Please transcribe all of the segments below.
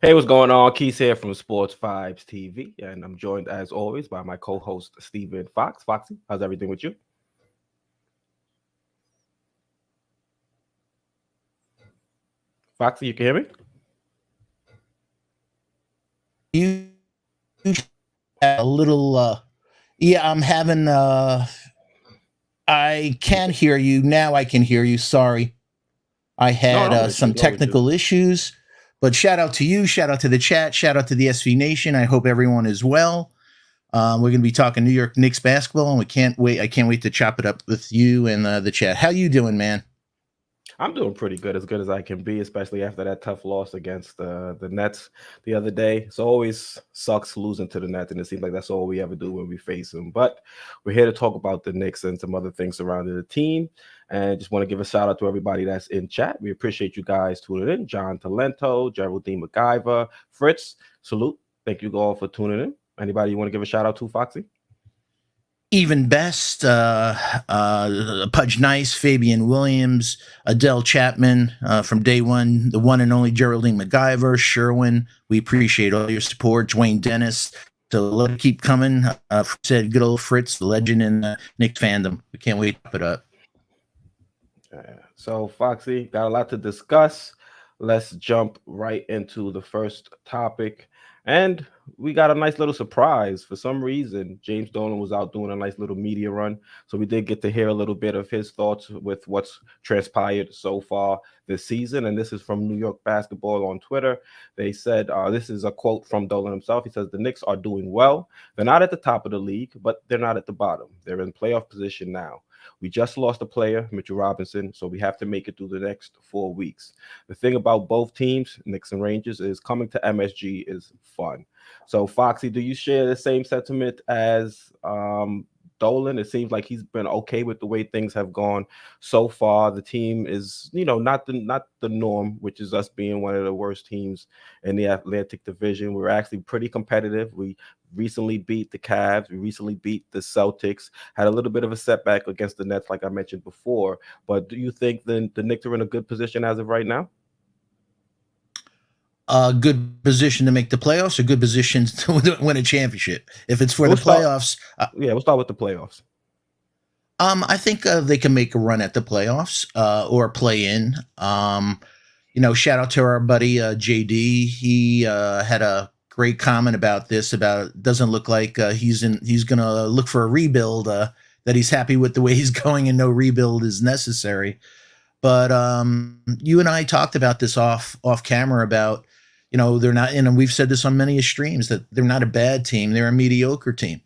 Hey, what's going on? Keith here from Sports Vibes TV, and I'm joined as always by my co-host Stephen Fox. Foxy, how's everything with you? Foxy, you can hear me? You a little yeah, I'm having I can't hear you. Now I can hear you. Sorry. I No, had no some issues, no issues. technical issues, but shout out to you, shout out to the chat, shout out to the SV Nation. I hope everyone is well. We're going to be talking New York Knicks basketball, and we can't wait. I can't wait to chop it up with you and the chat. How you doing, man? I'm doing pretty good as I can be, especially after that tough loss against the Nets the other day. It's always sucks losing to the Nets, and it seems like that's all we ever do when we face them. But we're here to talk about the Knicks and some other things surrounding the team. And just want to give a shout out to everybody that's in chat. We appreciate you guys tuning in. John Talento, Geraldine MacGyver, Fritz, salute. Thank you all for tuning in. Anybody you want to give a shout out to, Foxy? Even Best, Pudge Nice, Fabian Williams, Adele Chapman from day one, the one and only Geraldine MacGyver, Sherwin. We appreciate all your support. Dwayne Dennis. So let it keep coming. Said good old Fritz, the legend in Knicks fandom. We can't wait to put up. So, Foxy, got a lot to discuss. Let's jump right into the first topic. And we got a nice little surprise. For some reason, James Dolan was out doing a nice little media run. So, we did get to hear a little bit of his thoughts with what's transpired so far this season. And this is from New York Basketball on Twitter. They said, this is a quote from Dolan himself. He says, "The Knicks are doing well. They're not at the top of the league, but they're not at the bottom. They're in playoff position now. We just lost a player, Mitchell Robinson, so we have to make it through the next 4 weeks. The thing about both teams, Knicks and Rangers, is coming to MSG is fun." So, Foxy, do you share the same sentiment as Dolan? It seems like he's been okay with the way things have gone so far. The team is, not the norm, which is us being one of the worst teams in the Atlantic Division. We're actually pretty competitive. We recently beat the Cavs. We recently beat the Celtics. Had a little bit of a setback against the Nets, like I mentioned before. But do you think the Knicks are in a good position as of right now? A good position to make the playoffs, a good position to win a championship. If it's for We'll the start. playoffs, Yeah, we'll start with the playoffs. I think they can make a run at the playoffs or play in. Shout out to our buddy JD. He had a great comment about this. About it doesn't look like he's going to look for a rebuild. That he's happy with the way he's going, and no rebuild is necessary. But you and I talked about this off camera about they're not, and we've said this on many streams that they're not a bad team. They're a mediocre team,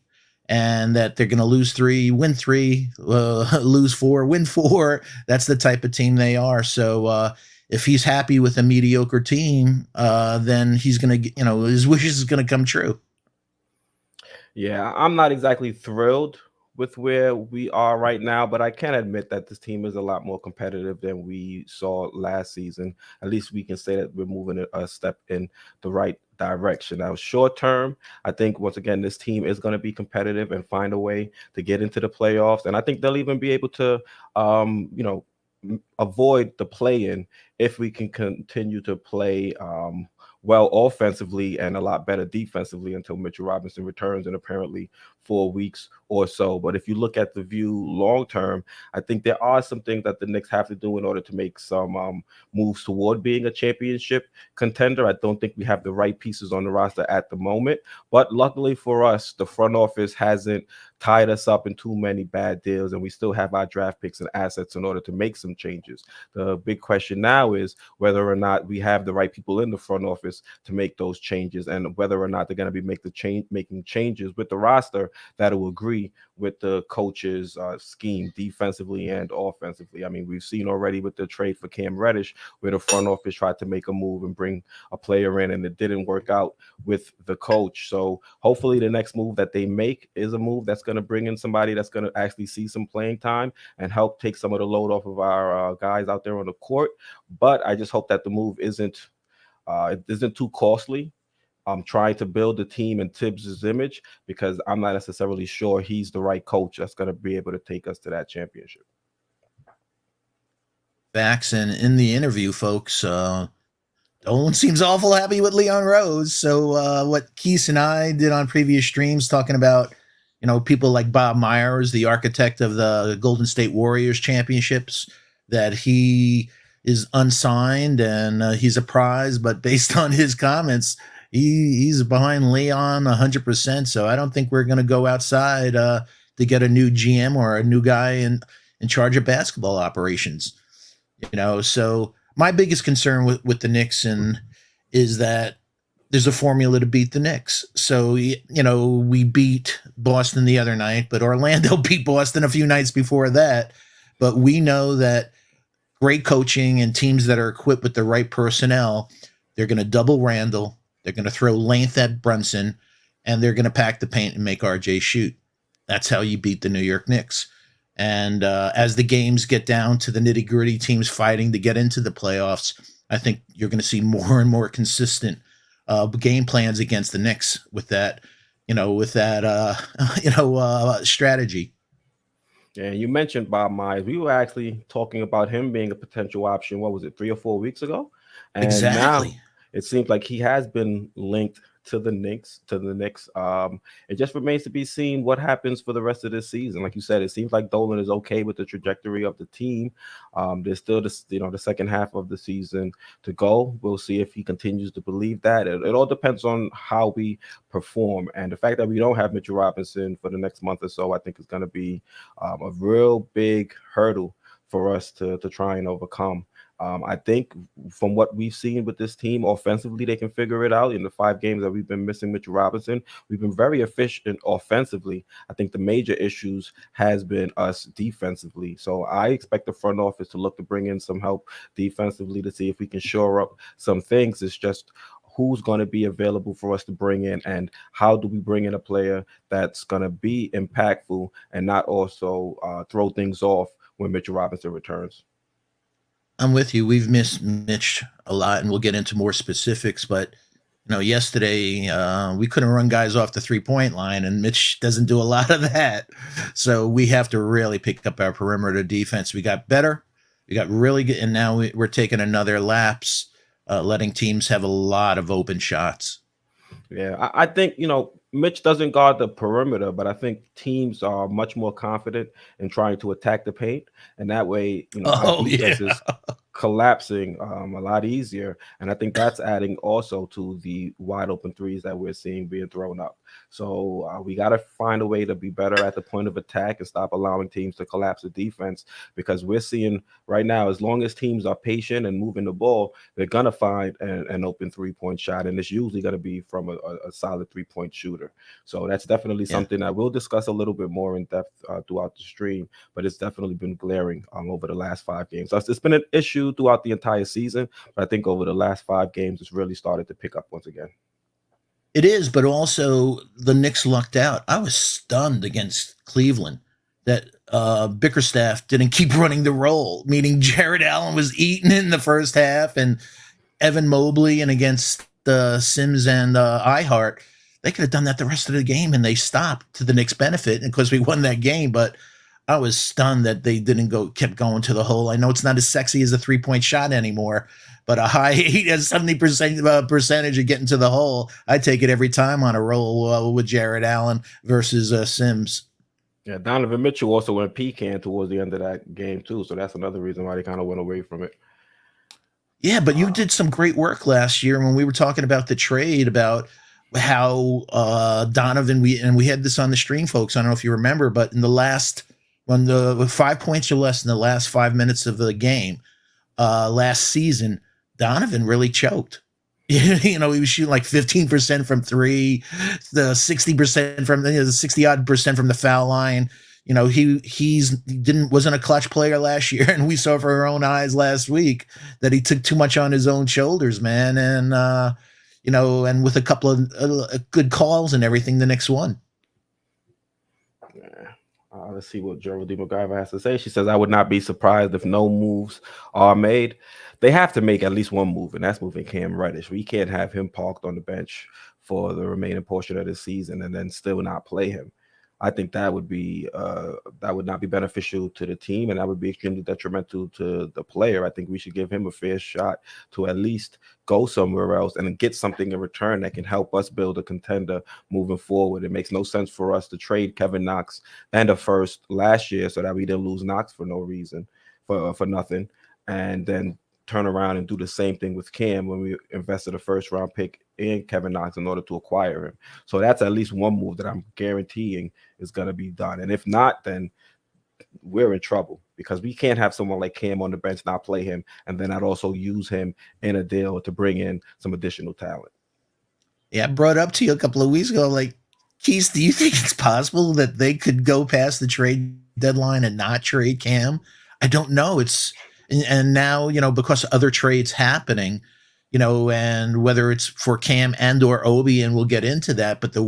and that they're going to lose three, win three, lose four, win four. That's the type of team they are. So if he's happy with a mediocre team, then he's going to, his wishes is going to come true. Yeah, I'm not exactly thrilled with where we are right now, but I can admit that this team is a lot more competitive than we saw last season. At least we can say that we're moving a step in the right direction. Now, short term, I think once again, this team is going to be competitive and find a way to get into the playoffs. And I think they'll even be able to, avoid the play in if we can continue to play well offensively and a lot better defensively until Mitchell Robinson returns in apparently 4 weeks or so. But if you look at the view long term, I think there are some things that the Knicks have to do in order to make some moves toward being a championship contender. I don't think we have the right pieces on the roster at the moment. But luckily for us, the front office hasn't tied us up in too many bad deals, and we still have our draft picks and assets in order to make some changes. The big question now is whether or not we have the right people in the front office to make those changes, and whether or not they're going to be making changes with the roster that will agree with the coach's scheme defensively and offensively. I mean, we've seen already with the trade for Cam Reddish where the front office tried to make a move and bring a player in, and it didn't work out with the coach. So hopefully the next move that they make is a move that's going to bring in somebody that's going to actually see some playing time and help take some of the load off of our guys out there on the court. But I just hope that the move isn't too costly. I'm trying to build the team in Tibbs's image because I'm not necessarily sure he's the right coach that's going to be able to take us to that championship. Facts, and in the interview, folks, Dolan seems awful happy with Leon Rose. So what Keese and I did on previous streams talking about, people like Bob Myers, the architect of the Golden State Warriors championships, that he is unsigned and he's a prize, but based on his comments, he's behind Leon 100%. So I don't think we're going to go outside to get a new GM or a new guy in charge of basketball operations. So my biggest concern with the Knicks is that there's a formula to beat the Knicks. So, we beat Boston the other night, but Orlando beat Boston a few nights before that. But we know that great coaching and teams that are equipped with the right personnel, they're going to double Randall, they're going to throw length at Brunson, and they're going to pack the paint and make RJ shoot. That's how you beat the New York Knicks. And as the games get down to the nitty gritty, teams fighting to get into the playoffs, I think you're going to see more and more consistent game plans against the Knicks with that, strategy. Yeah, you mentioned Bob Myers. We were actually talking about him being a potential option. What was it, 3 or 4 weeks ago? And now Exactly. it seems like he has been linked to the Knicks. It just remains to be seen what happens for the rest of this season. Like you said, it seems like Dolan is okay with the trajectory of the team. There's still the second half of the season to go. We'll see if he continues to believe that. It all depends on how we perform, and the fact that we don't have Mitchell Robinson for the next month or so, I think is going to be a real big hurdle for us to try and overcome. I think from what we've seen with this team, offensively, they can figure it out. In the 5 games that we've been missing Mitchell Robinson, we've been very efficient offensively. I think the major issues has been us defensively. So I expect the front office to look to bring in some help defensively to see if we can shore up some things. It's just who's going to be available for us to bring in, and how do we bring in a player that's going to be impactful and not also throw things off when Mitchell Robinson returns. I'm with you. We've missed Mitch a lot, and we'll get into more specifics. But yesterday we couldn't run guys off the 3-point line, and Mitch doesn't do a lot of that. So we have to really pick up our perimeter defense. We got better, we got really good, and now we're taking another lapse, letting teams have a lot of open shots. Yeah, I think Mitch doesn't guard the perimeter, but I think teams are much more confident in trying to attack the paint, and that way, our Oh yeah. defense is collapsing a lot easier. And I think that's adding also to the wide open threes that we're seeing being thrown up. So we got to find a way to be better at the point of attack and stop allowing teams to collapse the defense, because we're seeing right now, as long as teams are patient and moving the ball, they're going to find an open 3-point shot. And it's usually going to be from a solid 3-point shooter. So that's definitely Yeah. something that we'll discuss a little bit more in depth throughout the stream, but it's definitely been glaring over the last 5 games. So it's been an issue throughout the entire season, but I think over the last 5 games, it's really started to pick up once again. It is, but also the Knicks lucked out. I was stunned against Cleveland that Bickerstaff didn't keep running the roll, meaning Jared Allen was eaten in the first half, and Evan Mobley, and against Sims and Ihart, they could have done that the rest of the game, and they stopped to the Knicks' benefit, and because we won that game. But I was stunned that they kept going to the hole. I know it's not as sexy as a 3-point shot anymore, but a high 70% percentage of getting to the hole, I take it every time on a roll with Jared Allen versus Sims. Yeah, Donovan Mitchell also went pecan towards the end of that game too, so that's another reason why they kind of went away from it. Yeah, but you did some great work last year when we were talking about the trade, about how Donovan, we had this on the stream, folks. I don't know if you remember, but in the last, when the 5 points or less in the last 5 minutes of the game last season, Donovan really choked. He was shooting like 15% from three, the 60% from the 60 odd percent from the foul line. Wasn't a clutch player last year, and we saw for our own eyes last week that he took too much on his own shoulders, man. And and with a couple of good calls and everything, the Knicks won. Yeah. Let's see what Geraldine McGyver has to say. She says, I would not be surprised if no moves are made. They have to make at least one move, and that's moving Cam Reddish. We can't have him parked on the bench for the remaining portion of the season and then still not play him. I think that would not be beneficial to the team, and that would be extremely detrimental to the player. I think we should give him a fair shot to at least go somewhere else and get something in return that can help us build a contender moving forward. It makes no sense for us to trade Kevin Knox and a first last year so that we didn't lose Knox for no reason, for nothing, and then turn around and do the same thing with Cam when we invested a first round pick in Kevin Knox in order to acquire him. So that's at least one move that I'm guaranteeing is going to be done. And if not, then we're in trouble because we can't have someone like Cam on the bench not play him and then I'd also use him in a deal to bring in some additional talent. Yeah, I brought up to you a couple of weeks ago, like, Keith, do you think it's possible that they could go past the trade deadline and not trade Cam? I don't know. And now, because other trades happening, and whether it's for Cam and or Obi, and we'll get into that, but the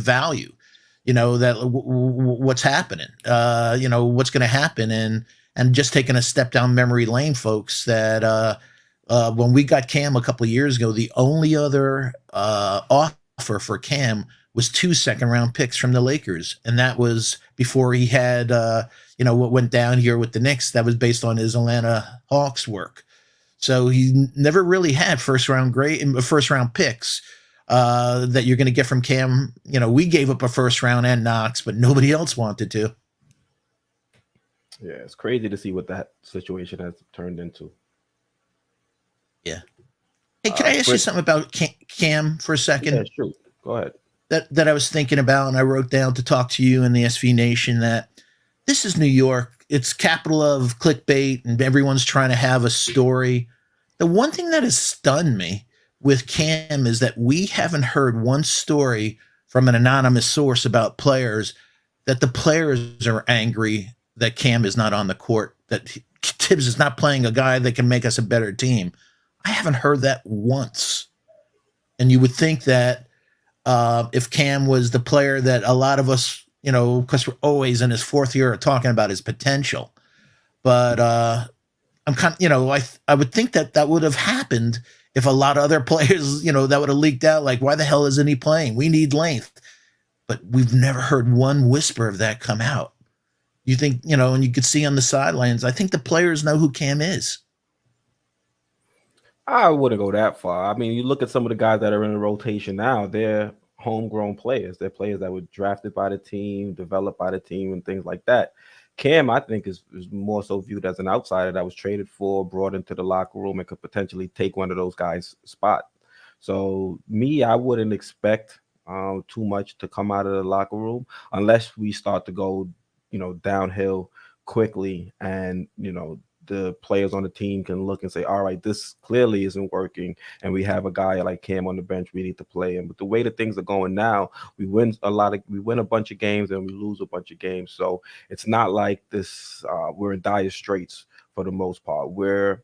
value, that what's happening, what's going to happen, and just taking a step down memory lane, folks, that when we got Cam a couple of years ago, the only other offer for Cam was 2 second-round picks from the Lakers, and that was before he had what went down here with the Knicks. That was based on his Atlanta Hawks work. So he never really had first round picks that you're going to get from Cam. We gave up a first round and Knox, but nobody else wanted to. Yeah, it's crazy to see what that situation has turned into. Yeah. Hey, can I ask you something about Cam for a second? Yeah, sure. Go ahead. That I was thinking about, and I wrote down to talk to you and the SV Nation, that this is New York. It's capital of clickbait, and everyone's trying to have a story. The one thing that has stunned me with Cam is that we haven't heard one story from an anonymous source about players that the players are angry that Cam is not on the court, that Tibbs is not playing a guy that can make us a better team. I haven't heard that once. And you would think that if Cam was the player that a lot of us, because we're always in his fourth year talking about his potential, but I'm kind of, I would think that would have happened if a lot of other players, that would have leaked out, like, why the hell isn't he playing? We need length. But we've never heard one whisper of that come out. You think, and you could see on the sidelines, I think the players know who Cam is. I wouldn't go that far. I mean, you look at some of the guys that are in the rotation now, they're homegrown players. They're players that were drafted by the team, developed by the team, and things like that. Cam, I think, is more so viewed as an outsider that was traded for, brought into the locker room, and could potentially take one of those guys' spot. So I wouldn't expect too much to come out of the locker room unless we start to go, downhill quickly, and the players on the team can look and say, all right, this clearly isn't working, and we have a guy like Cam on the bench we need to play him. But the way that things are going now, we win a bunch of games and we lose a bunch of games. So it's not like this we're in dire straits for the most part. We're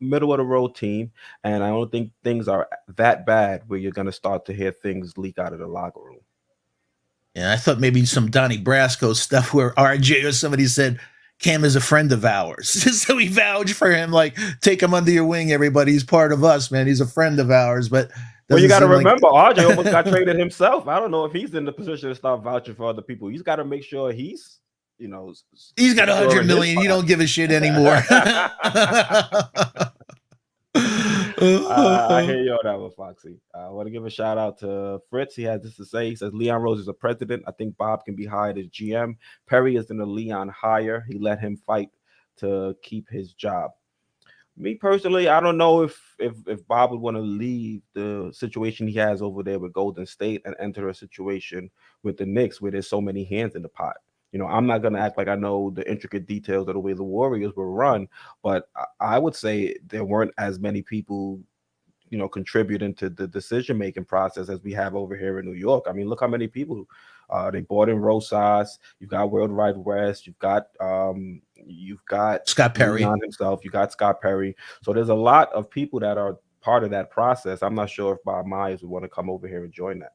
middle of the road team, and I don't think things are that bad where you're going to start to hear things leak out of the locker room. Yeah, I thought maybe some Donnie Brasco stuff where RJ or somebody said Cam is a friend of ours. So we vouch for him, like, take him under your wing, everybody. He's part of us, man. He's a friend of ours. But well, you got to remember, RJ almost got traded himself. I don't know if he's in the position to start vouching for other people. He's got to make sure he's, he's got 100 million. He don't give a shit anymore. I hear you on that one, Foxy. I want to give a shout out to Fritz. He has this to say. He says Leon Rose is a president. I think Bob can be hired as GM. Perry is in the Leon hire. He let him fight to keep his job. Me personally, I don't know if Bob would want to leave the situation he has over there with Golden State and enter a situation with the Knicks where there's so many hands in the pot. I'm not going to act like I know the intricate details of the way the Warriors were run, but I would say there weren't as many people, contributing to the decision-making process as we have over here in New York. I mean, look how many people they bought in Rosas. You've got World Wide West. You've got Scott Perry himself. You got Scott Perry. So there's a lot of people that are part of that process. I'm not sure if Bob Myers would want to come over here and join that.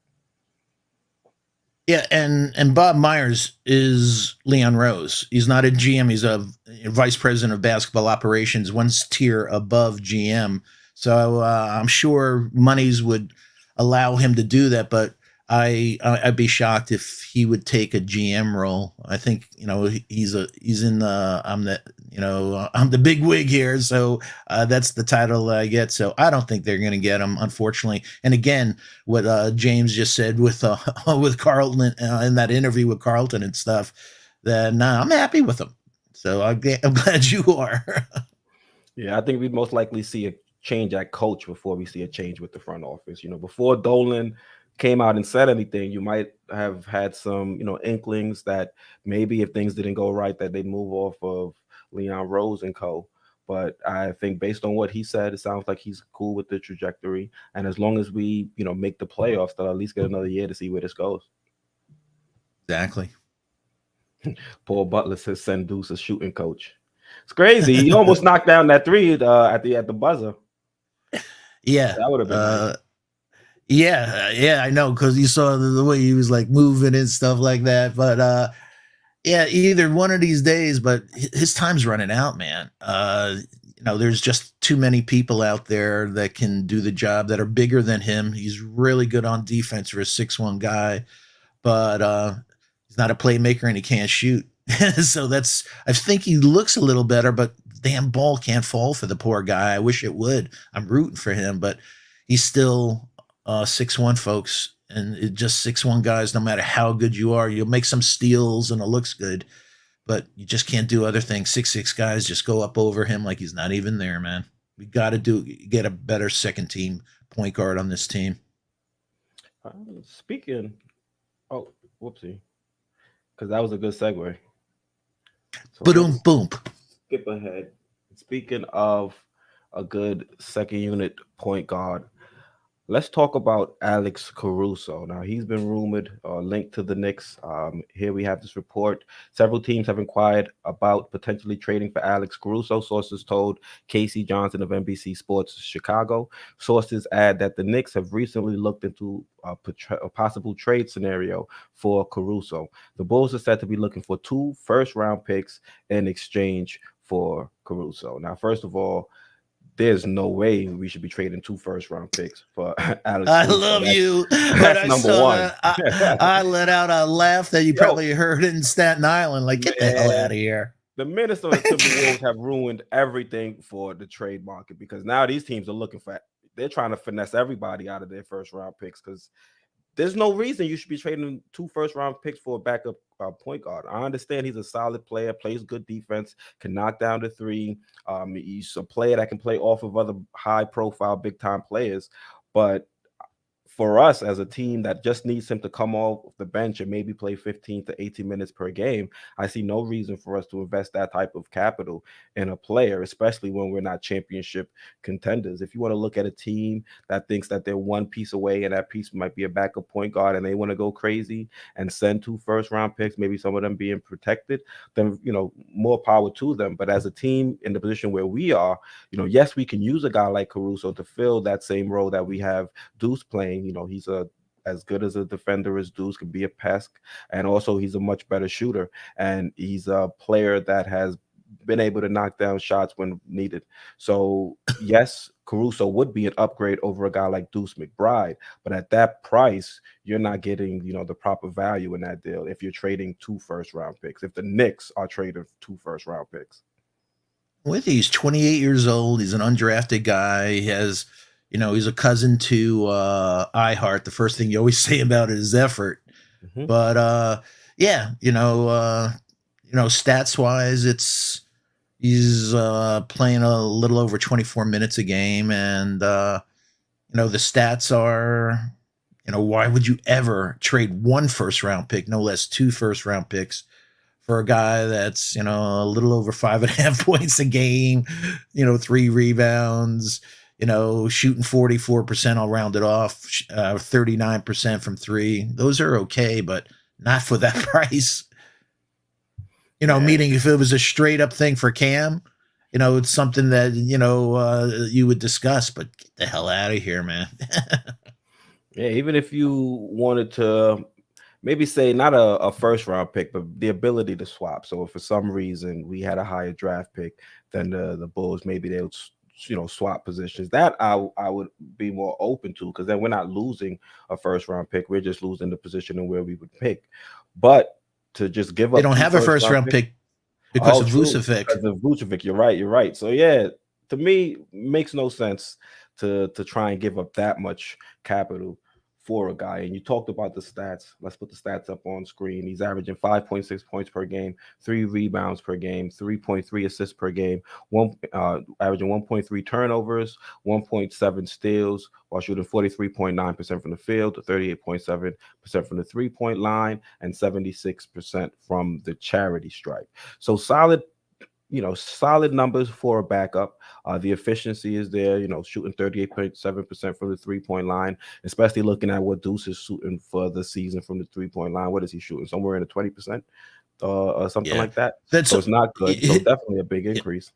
Yeah, and Bob Myers is Leon Rose. He's not a GM. He's a vice president of basketball operations, one tier above GM. So I'm sure monies would allow him to do that. But I'd be shocked if he would take a GM role. I think he's in the I'm the big wig here, so that's the title I get. So I don't think they're going to get him, unfortunately. And again, what James just said with with Carlton in that interview with Carlton and stuff, that I'm happy with him. So I'm glad you are. Yeah, I think we'd most likely see a change at coach before we see a change with the front office. Before Dolan came out and said anything, you might have had some, inklings that maybe if things didn't go right, that they'd move off of Leon Rose and co. But I think based on what he said, it sounds like he's cool with the trajectory. And as long as we, make the playoffs, they'll at least get another year to see where this goes. Exactly. Paul Butler says send Deuce a shooting coach. It's crazy. He almost knocked down that three at the buzzer. Yeah, that would have been nice. Yeah, I know, because you saw the way he was like moving and stuff like that. But yeah, either one of these days. But his time's running out, man. There's just too many people out there that can do the job that are bigger than him. He's really good on defense for a 6'1" guy, but he's not a playmaker and he can't shoot. So I think he looks a little better, but damn ball can't fall for the poor guy. I wish it would. I'm rooting for him, but he's still 6'1", folks. And it just 6'1" guys, no matter how good you are, you'll make some steals and it looks good, but you just can't do other things. 6'6" guys just go up over him like he's not even there, man. We got to get a better second team point guard on this team. Speaking, whoopsie, because that was a good segue. So boom, boom. Skip ahead. Speaking of a good second unit point guard, let's talk about Alex Caruso. Now, he's been rumored linked to the Knicks. Here we have this report. Several teams have inquired about potentially trading for Alex Caruso. Sources told Casey Johnson of NBC Sports Chicago. Sources add that the Knicks have recently looked into a possible trade scenario for Caruso. The Bulls are said to be looking for 2 first-round picks in exchange for Caruso. Now, first of all, there's no way we should be trading 2 first-round picks for Alex. I love you. That's number one. I let out a laugh that you probably heard in Staten Island. Like, get the hell out of here. The Minnesota Timberwolves have ruined everything for the trade market, because now these teams are they're trying to finesse everybody out of their first-round picks, because there's no reason you should be trading 2 first-round picks for a backup point guard. I understand he's a solid player, plays good defense, can knock down the three. He's a player that can play off of other high-profile, big-time players. But for us as a team that just needs him to come off the bench and maybe play 15 to 18 minutes per game, I see no reason for us to invest that type of capital in a player, especially when we're not championship contenders. If you want to look at a team that thinks that they're one piece away and that piece might be a backup point guard and they want to go crazy and send 2 first-round picks, maybe some of them being protected, then, more power to them. But as a team in the position where we are, yes, we can use a guy like Caruso to fill that same role that we have Deuce playing. He's as good as a defender as Deuce, can be a pest, and also he's a much better shooter, and he's a player that has been able to knock down shots when needed. So yes, Caruso would be an upgrade over a guy like Deuce McBride, but at that price, you're not getting the proper value in that deal if you're trading 2 first-round picks. If the Knicks are trading 2 first-round picks. With he's 28 years old, he's an undrafted guy. He has he's a cousin to iHeart. The first thing you always say about it is effort. Mm-hmm. But yeah, stats wise, he's playing a little over 24 minutes a game, and the stats are, why would you ever trade 1 first-round pick, no less 2 first-round picks, for a guy that's a little over 5.5 points a game, 3 rebounds, shooting 44%, I'll round it off, 39% from 3. Those are okay, but not for that price. Meaning if it was a straight up thing for Cam, it's something that, you would discuss, but get the hell out of here, man. Yeah, even if you wanted to maybe say not a first round pick, but the ability to swap. So if for some reason we had a higher draft pick than the Bulls, maybe they would swap positions. That I would be more open to, because then we're not losing a first round pick. We're just losing the position in where we would pick. But to just give They up don't two have a first first round round picks. pick because Oh, of true. Vucevic. Because of Vucevic, you're right. You're right. So yeah, to me, makes no sense to try and give up that much capital for a guy. And you talked about the stats. Let's put the stats up on screen. He's averaging 5.6 points per game, 3 rebounds per game, 3.3 assists per game, one averaging 1.3 turnovers, 1.7 steals, while shooting 43.9% from the field, 38.7% from the 3-point line, and 76% from the charity stripe. So solid, solid numbers for a backup. The efficiency is there, shooting 38.7% from the 3-point line, especially looking at what Deuce is shooting for the season from the 3-point line. What is he shooting? Somewhere in the 20%, or something Yeah, like that. that's So it's not good. So definitely a big increase.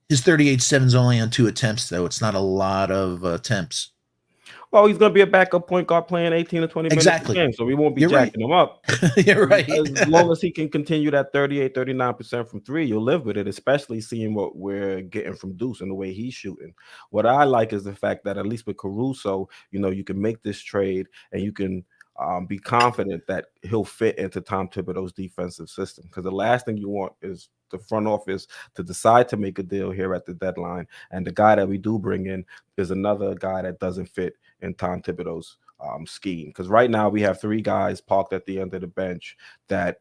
his 38-7's only on 2 attempts, though. It's not a lot of attempts. Well, he's going to be a backup point guard playing 18 to 20 minutes a Exactly. game, so we won't be You're right. jacking him up. You're right. As long as he can continue that 38, 39% from three, you'll live with it, especially seeing what we're getting from Deuce and the way he's shooting. What I like is the fact that at least with Caruso, you can make this trade and you can be confident that he'll fit into Tom Thibodeau's defensive system. Because the last thing you want is the front office to decide to make a deal here at the deadline, and the guy that we do bring in is another guy that doesn't fit in Tom Thibodeau's scheme. Because right now we have three guys parked at the end of the bench that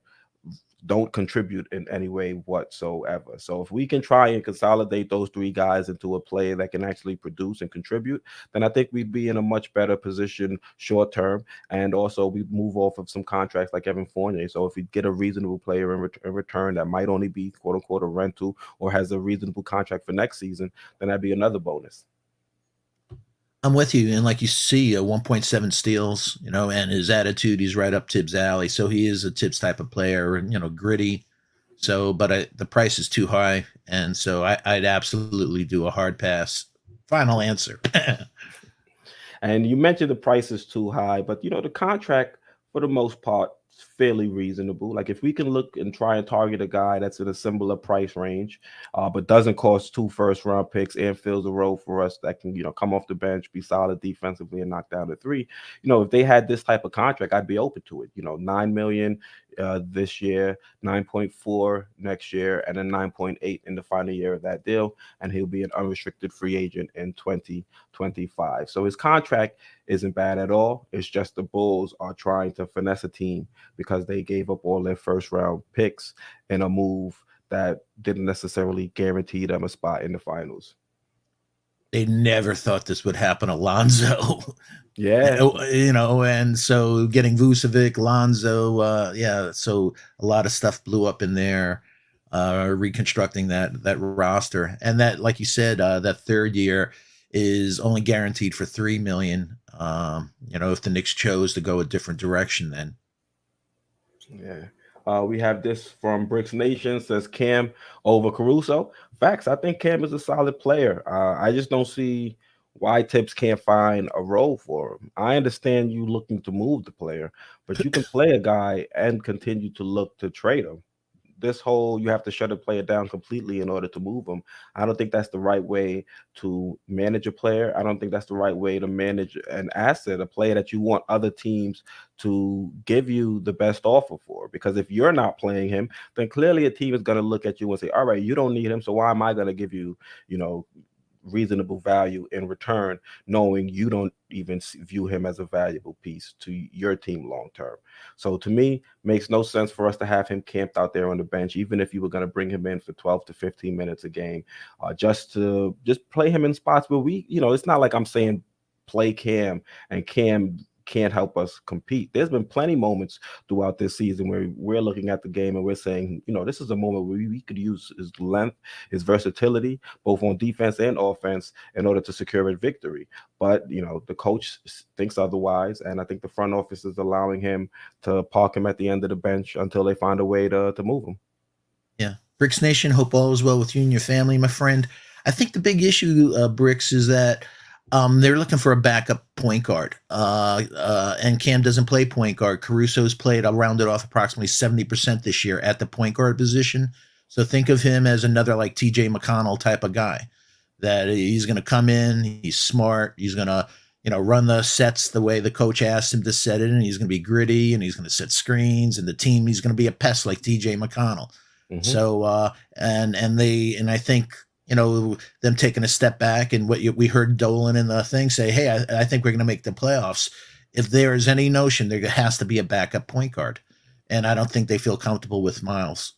don't contribute in any way whatsoever. So if we can try and consolidate those three guys into a player that can actually produce and contribute, then I think we'd be in a much better position short term. And also we move off of some contracts like Evan Fournier. So if we get a reasonable player in return that might only be quote unquote a rental or has a reasonable contract for next season, then that'd be another bonus. I'm with you. And like you see, 1.7 steals, and his attitude, he's right up Tibbs' alley. So he is a Tibbs type of player, and, gritty. So, but the price is too high. And so I'd absolutely do a hard pass. Final answer. And you mentioned the price is too high, but the contract for the most part is fairly reasonable. Like if we can look and try and target a guy that's in a similar price range, but doesn't cost 2 first-round picks and fills a role for us that can come off the bench, be solid defensively, and knock down the three. If they had this type of contract, I'd be open to it. 9 million this year, 9.4 next year, and then 9.8 in the final year of that deal, and he'll be an unrestricted free agent in 2025. So his contract isn't bad at all. It's just the Bulls are trying to finesse a team because they gave up all their first round picks in a move that didn't necessarily guarantee them a spot in the finals. They never thought this would happen, Alonzo. Yeah. And so getting Vucevic, Lonzo, so a lot of stuff blew up in there, reconstructing that roster, and that, like you said, that third year is only guaranteed for $3 million. If the Knicks chose to go a different direction, then. Yeah. We have this from Bricks Nation, says Cam over Caruso. Facts. I think Cam is a solid player. I just don't see why Tibbs can't find a role for him. I understand you looking to move the player, but you can play a guy and continue to look to trade him. This whole you have to shut a player down completely in order to move them. I don't think that's the right way to manage a player. I don't think that's the right way to manage an asset, a player that you want other teams to give you the best offer for. Because if you're not playing him, then clearly a team is going to look at you and say, all right, you don't need him, so why am I going to give you, reasonable value in return, knowing you don't even view him as a valuable piece to your team long term. So to me, makes no sense for us to have him camped out there on the bench, even if you were going to bring him in for 12 to 15 minutes a game, just play him in spots where it's not like I'm saying play Cam and Cam can't help us compete. There's been plenty moments throughout this season where we're looking at the game and we're saying, this is a moment where we could use his length, his versatility, both on defense and offense, in order to secure a victory. But, the coach thinks otherwise, and I think the front office is allowing him to park him at the end of the bench until they find a way to move him. Yeah. Bricks Nation, hope all is well with you and your family, my friend. I think the big issue, Bricks, is that they're looking for a backup point guard, and Cam doesn't play point guard. Caruso's played, I'll round it off, approximately 70% this year at the point guard position. So think of him as another like TJ McConnell type of guy. that he's going to come in, he's smart, he's going to run the sets the way the coach asked him to set it, and he's going to be gritty, and he's going to set screens, and the team he's going to be a pest like TJ McConnell. Hmm. So and I think them taking a step back, and we heard Dolan in the thing say, hey, I think we're going to make the playoffs. If there is any notion, there has to be a backup point guard, and I don't think they feel comfortable with Miles.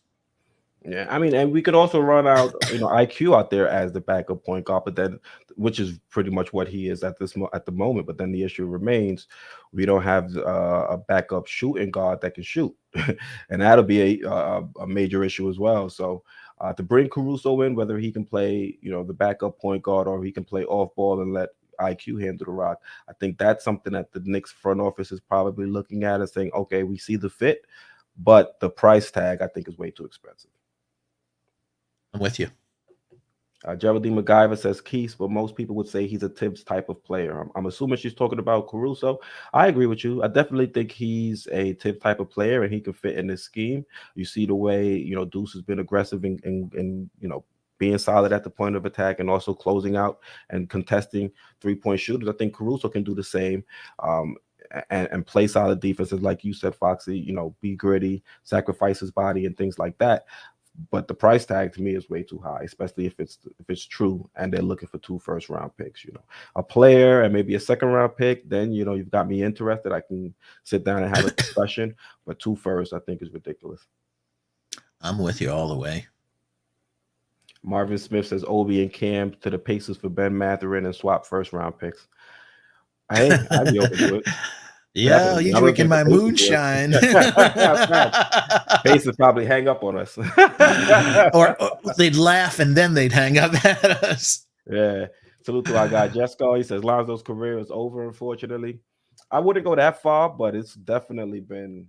Yeah, I mean, and we could also run out, IQ out there as the backup point guard, but then, which is pretty much what he is at the moment. But then the issue remains, we don't have a backup shooting guard that can shoot, and that'll be a major issue as well. So to bring Caruso in, whether he can play, the backup point guard, or he can play off ball and let IQ handle the rock, I think that's something that the Knicks front office is probably looking at and saying, okay, we see the fit, but the price tag I think is way too expensive. I'm with you. Geraldine MacGyver says Keith, but most people would say he's a Tibbs type of player. I'm assuming she's talking about Caruso. I agree with you. I definitely think he's a Tibbs type of player, and he can fit in this scheme. You see the way Deuce has been aggressive in being solid at the point of attack and also closing out and contesting 3-point shooters. I think Caruso can do the same. And play solid defenses, like you said, Foxy. Be gritty, sacrifice his body, and things like that. But the price tag to me is way too high, especially if it's true and they're looking for 2 first-round picks. A player and maybe a second-round pick, then you've got me interested. I can sit down and have a discussion. But 2 first, I think, is ridiculous. I'm with you all the way. Marvin Smith says Obi and Cam to the Pacers for Ben Mathurin and swap first-round picks. I'd be open to it. Yeah, Definitely. you I don't drinking think the my Pacers moonshine. would. Pacers probably hang up on us. or they'd laugh and then they'd hang up at us. Yeah. Salute to our guy Jesco. He says Lonzo's career is over, unfortunately. I wouldn't go that far, but it's definitely been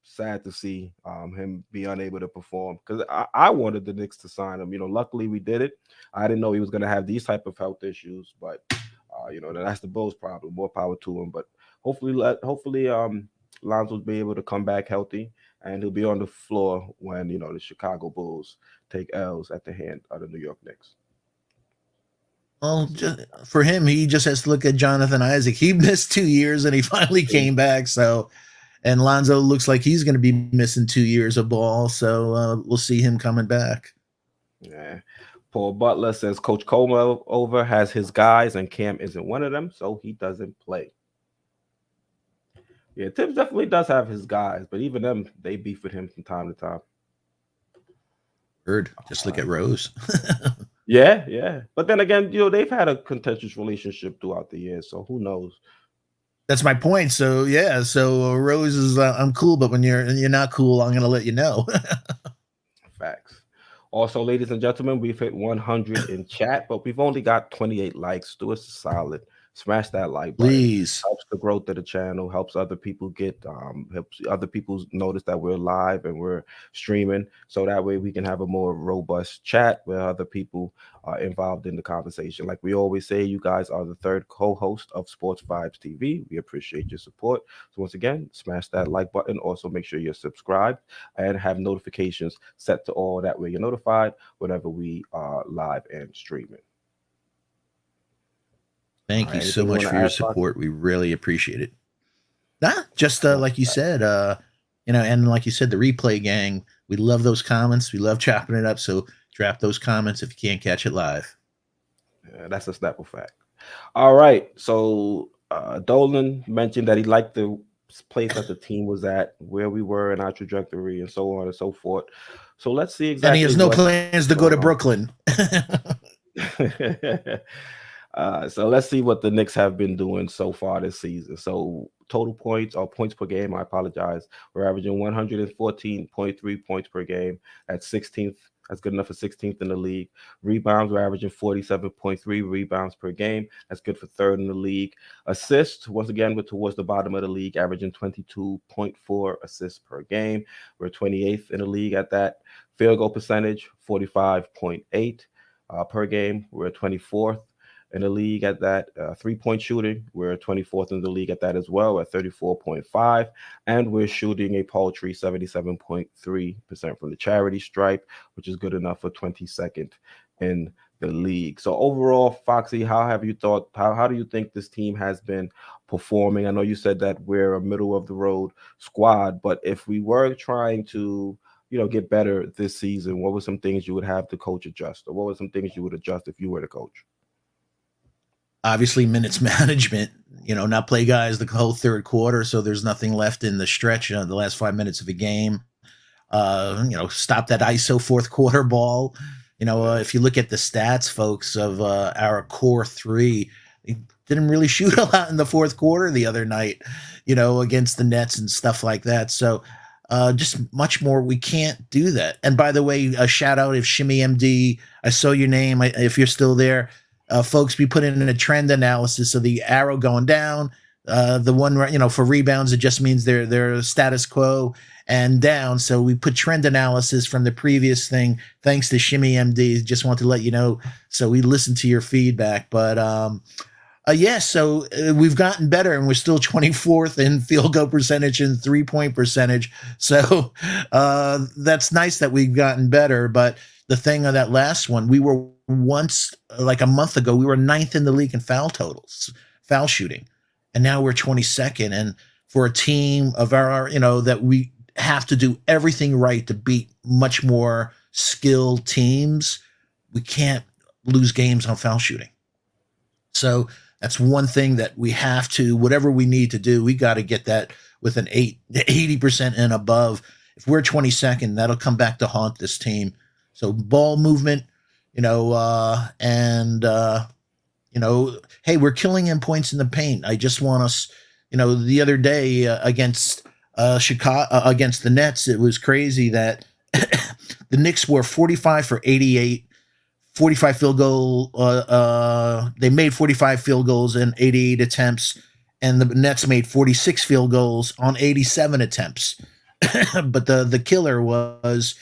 sad to see him be unable to perform, because I wanted the Knicks to sign him. Luckily we did it. I didn't know he was going to have these type of health issues, but that's the Bulls' problem. More power to him. But hopefully Lonzo will be able to come back healthy, and he'll be on the floor when the Chicago Bulls take L's at the hand of the New York Knicks. Well, for him, he just has to look at Jonathan Isaac. He missed 2 years and he finally came back. So, and Lonzo looks like he's going to be missing 2 years of ball. So we'll see him coming back. Yeah. Paul Butler says Coach Como over has his guys and Cam isn't one of them, so he doesn't play. Yeah, Tibbs definitely does have his guys, but even them, they beef with him from time to time. Heard. Just look at Rose. Yeah. But then again, they've had a contentious relationship throughout the years, so who knows? That's my point. So yeah, so Rose is I'm cool, but when you're not cool, I'm gonna let you know. Facts. Also, ladies and gentlemen, we've hit 100 in chat, but we've only got 28 likes. Do us a solid. Smash that like button. Please. Helps the growth of the channel, helps other people helps other people notice that we're live and we're streaming, so that way we can have a more robust chat where other people are involved in the conversation. Like we always say, you guys are the third co-host of Sports Vibes TV. We appreciate your support. So once again, smash that like button. Also make sure you're subscribed and have notifications set to all, that way you're notified whenever we are live and streaming. Thank you so much for your support. We really appreciate it. Just like you said, and like you said, the replay gang, we love those comments. We love chopping it up. So drop those comments if you can't catch it live. Yeah, that's a Snapple fact. All right. So Dolan mentioned that he liked the place that the team was at, where we were in our trajectory, and so on and so forth. So let's see exactly. And he has no plans to go to Brooklyn. So let's see what the Knicks have been doing so far this season. So total points, or points per game, I apologize. We're averaging 114.3 points per game. That's 16th. That's good enough for 16th in the league. Rebounds, we're averaging 47.3 rebounds per game. That's good for 3rd in the league. Assists, once again, we're towards the bottom of the league, averaging 22.4 assists per game. We're 28th in the league at that. Field goal percentage, 45.8 per game. We're 24th in the league at that. 3-point shooting, we're 24th in the league at that as well, at 34.5, and we're shooting a paltry 77.3% from the charity stripe, which is good enough for 22nd in the league. So overall, Foxy, how do you think this team has been performing? I know you said that we're a middle of the road squad, but if we were trying to, get better this season, what were some things you would have the coach adjust, or what were some things you would adjust if you were the coach? Obviously, minutes management. Not play guys the whole third quarter, so there's nothing left in the stretch. The last 5 minutes of a game. Stop that ISO fourth quarter ball. If you look at the stats, folks, of our core three, they didn't really shoot a lot in the fourth quarter the other night, against the Nets and stuff like that. So just much more. We can't do that. And by the way, a shout out if Shimmy MD, I saw your name. If you're still there, folks, we put in a trend analysis of the arrow going down. The one, for rebounds, it just means they're status quo and down. So we put trend analysis from the previous thing. Thanks to Shimmy MD. Just want to let you know. So we listened to your feedback, but so we've gotten better, and we're still 24th in field goal percentage and 3-point percentage. So that's nice that we've gotten better. But the thing on that last one, we were once, like a month ago, we were ninth in the league in foul totals, foul shooting, and now we're 22nd. And for a team of our, that we have to do everything right to beat much more skilled teams, we can't lose games on foul shooting. So that's one thing that we have to, whatever we need to do, we got to get that with an 80% and above. If we're 22nd, that'll come back to haunt this team. So ball movement, hey, we're killing in points in the paint. I just want us, the other day against Chicago, against the Nets, it was crazy that the Knicks were 45 for 88, 45 field goal. They made 45 field goals in 88 attempts, and the Nets made 46 field goals on 87 attempts. But the killer was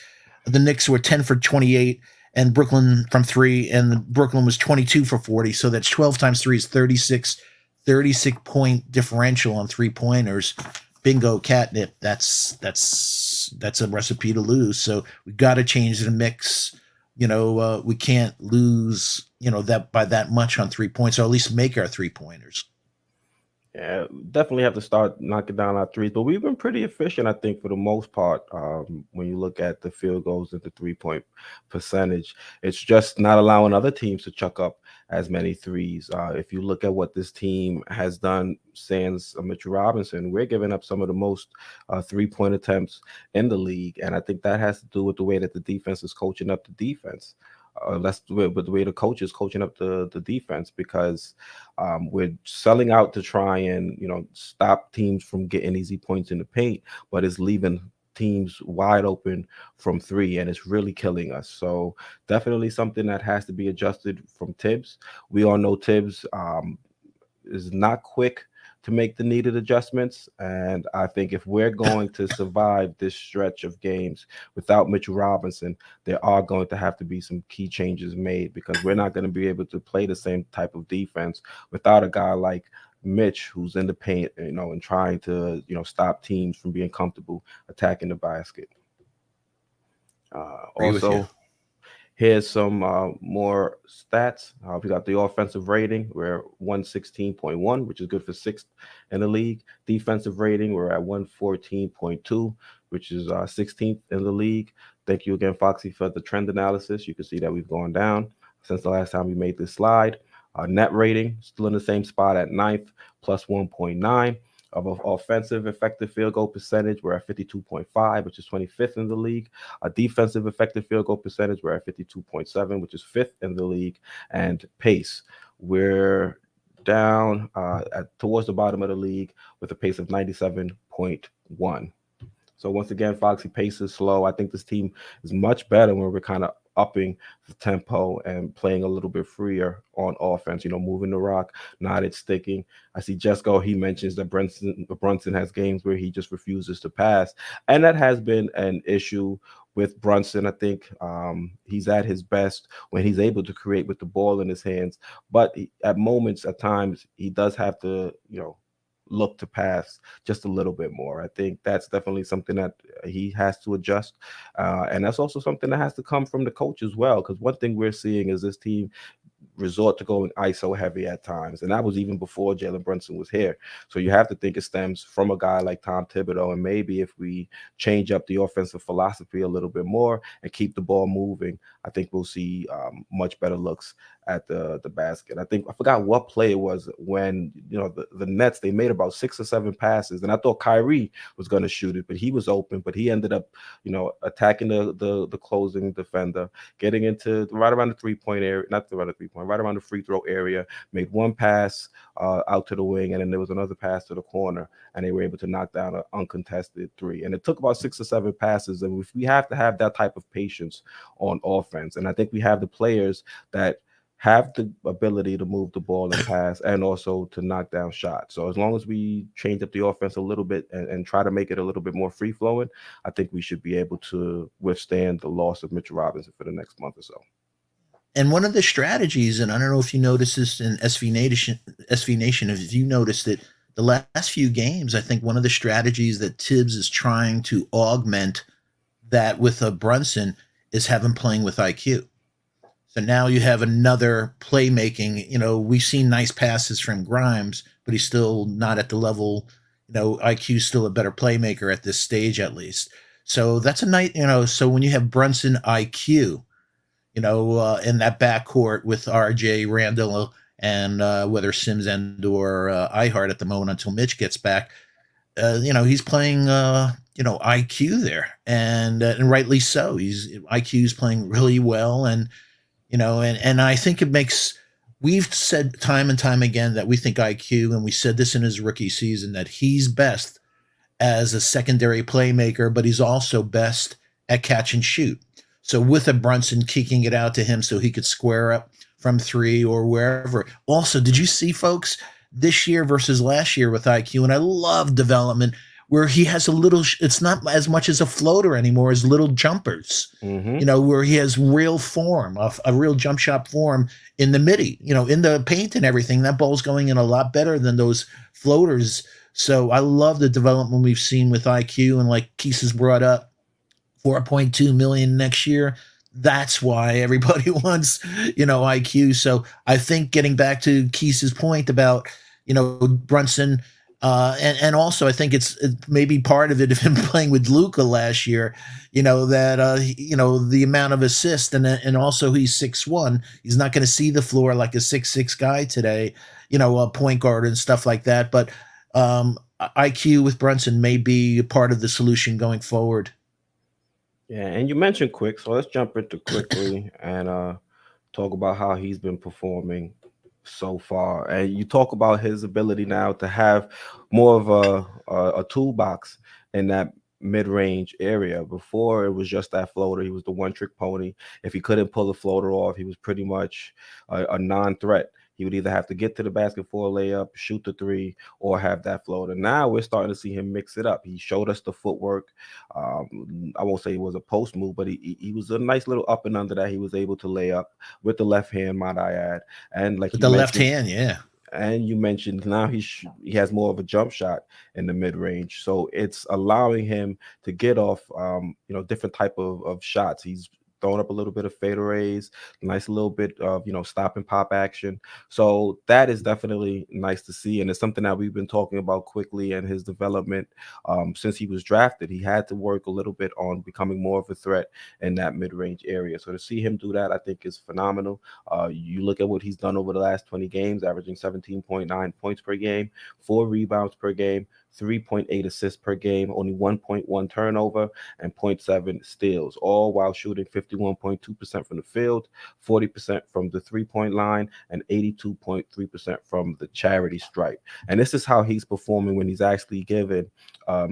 the Knicks were 10 for 28, and Brooklyn from three, and Brooklyn was 22 for 40. So that's 12 times three is 36 point differential on 3-pointers. Bingo, catnip. That's a recipe to lose. So we got to change the mix. We can't lose, that by that much on 3 points, or at least make our 3-pointers. Yeah, definitely have to start knocking down our threes, but we've been pretty efficient, I think, for the most part. When you look at the field goals and the 3-point percentage, it's just not allowing other teams to chuck up as many threes. If you look at what this team has done since Mitchell Robinson, we're giving up some of the most 3-point attempts in the league, and I think that has to do with the way that the defense is coaching up the defense. That's with the way the coach is coaching up the defense, because we're selling out to try and stop teams from getting easy points in the paint, but it's leaving teams wide open from three, and it's really killing us. So definitely something that has to be adjusted from Tibbs. We all know Tibbs is not quick to make the needed adjustments. And I think if we're going to survive this stretch of games without Mitchell Robinson, there are going to have to be some key changes made, because we're not going to be able to play the same type of defense without a guy like Mitch, who's in the paint, and trying to, stop teams from being comfortable attacking the basket. Agree with you. Also, here's some more stats. We got the offensive rating. We're 116.1, which is good for sixth in the league. Defensive rating, we're at 114.2, which is 16th in the league. Thank you again, Foxy, for the trend analysis. You can see that we've gone down since the last time we made this slide. Net rating, still in the same spot at ninth, plus 1.9. Of offensive effective field goal percentage, we're at 52.5, which is 25th in the league. A defensive effective field goal percentage, we're at 52.7, which is 5th in the league. And pace, we're down towards the bottom of the league with a pace of 97.1. So once again, Foxy, pace is slow. I think this team is much better when we're kind of upping the tempo and playing a little bit freer on offense, moving the rock, not it sticking. I see Jesco, he mentions that Brunson has games where he just refuses to pass. And that has been an issue with Brunson. I think he's at his best when he's able to create with the ball in his hands. But at moments, at times, he does have to, look to pass just a little bit more. I think that's definitely something that he has to adjust, and that's also something that has to come from the coach as well. Because one thing we're seeing is this team resort to going ISO heavy at times, and that was even before Jalen Brunson was here. So you have to think it stems from a guy like Tom Thibodeau, and maybe if we change up the offensive philosophy a little bit more and keep the ball moving, I think we'll see much better looks at the basket. I think I forgot what play it was when the Nets, they made about 6 or 7 passes, and I thought Kyrie was going to shoot it, but he was open, but he ended up attacking the closing defender, getting into right around the 3 point area, not around the 3 point, right around the free throw area, made one pass out to the wing, and then there was another pass to the corner, and they were able to knock down an uncontested three. And it took about 6 or 7 passes, and if we have to have that type of patience on offense, and I think we have the players that have the ability to move the ball and pass and also to knock down shots. So as long as we change up the offense a little bit and try to make it a little bit more free flowing, I think we should be able to withstand the loss of Mitchell Robinson for the next month or so. And one of the strategies, and I don't know if you noticed this in SV Nation, if you noticed it, the last few games, I think one of the strategies that Tibbs is trying to augment that with a Brunson is have him playing with IQ. So now you have another playmaking. We've seen nice passes from Grimes, but he's still not at the level. IQ's still a better playmaker at this stage, at least. So that's a night. So when you have Brunson, IQ, in that backcourt with RJ Randall and whether Sims and or Ihart at the moment until Mitch gets back, he's playing IQ there, and rightly so. IQ's playing really well, and I think it makes. We've said time and time again that we think IQ, and we said this in his rookie season, that he's best as a secondary playmaker, but he's also best at catch and shoot. So with a Brunson kicking it out to him so he could square up from three or wherever. Also, did you see, folks, this year versus last year with IQ? And I love development where he has a little, it's not as much as a floater anymore as little jumpers, where he has real form, a real jump shot form in the midi, in the paint and everything. That ball's going in a lot better than those floaters. So I love the development we've seen with IQ, and like Keith has brought up, 4.2 million next year. That's why everybody wants, IQ. So I think getting back to Keith's point about, Brunson, and also I think it's maybe part of it of him playing with Luka last year, that the amount of assists, and also he's 6'1". He's not going to see the floor like a 6'6" guy today, a point guard and stuff like that. But IQ with Brunson may be part of the solution going forward. Yeah, and you mentioned Quick, so let's jump into Quickly and talk about how he's been performing so far. And you talk about his ability now to have more of a toolbox in that mid-range area. Before it was just that floater. He was the one-trick pony. If he couldn't pull the floater off, he was pretty much a non-threat. He would either have to get to the basket for a layup, shoot the three, or have that floater. Now we're starting to see him mix it up. He showed us the footwork. I won't say it was a post move, but he was a nice little up and under that he was able to lay up with the left hand, might I add. And like with you the left mentioned, hand, yeah. and you mentioned now he has more of a jump shot in the mid range, so it's allowing him to get off different type of shots. He's throwing up a little bit of fadeaways, nice little bit of stop and pop action. So that is definitely nice to see, and it's something that we've been talking about Quickly and his development since he was drafted. He had to work a little bit on becoming more of a threat in that mid-range area. So to see him do that, I think is phenomenal. You look at what he's done over the last 20 games, averaging 17.9 points per game, 4 rebounds per game, 3.8 assists per game, only 1.1 turnover, and 0.7 steals, all while shooting 51.2% from the field, 40% from the three-point line, and 82.3% from the charity stripe. And this is how he's performing when he's actually given, a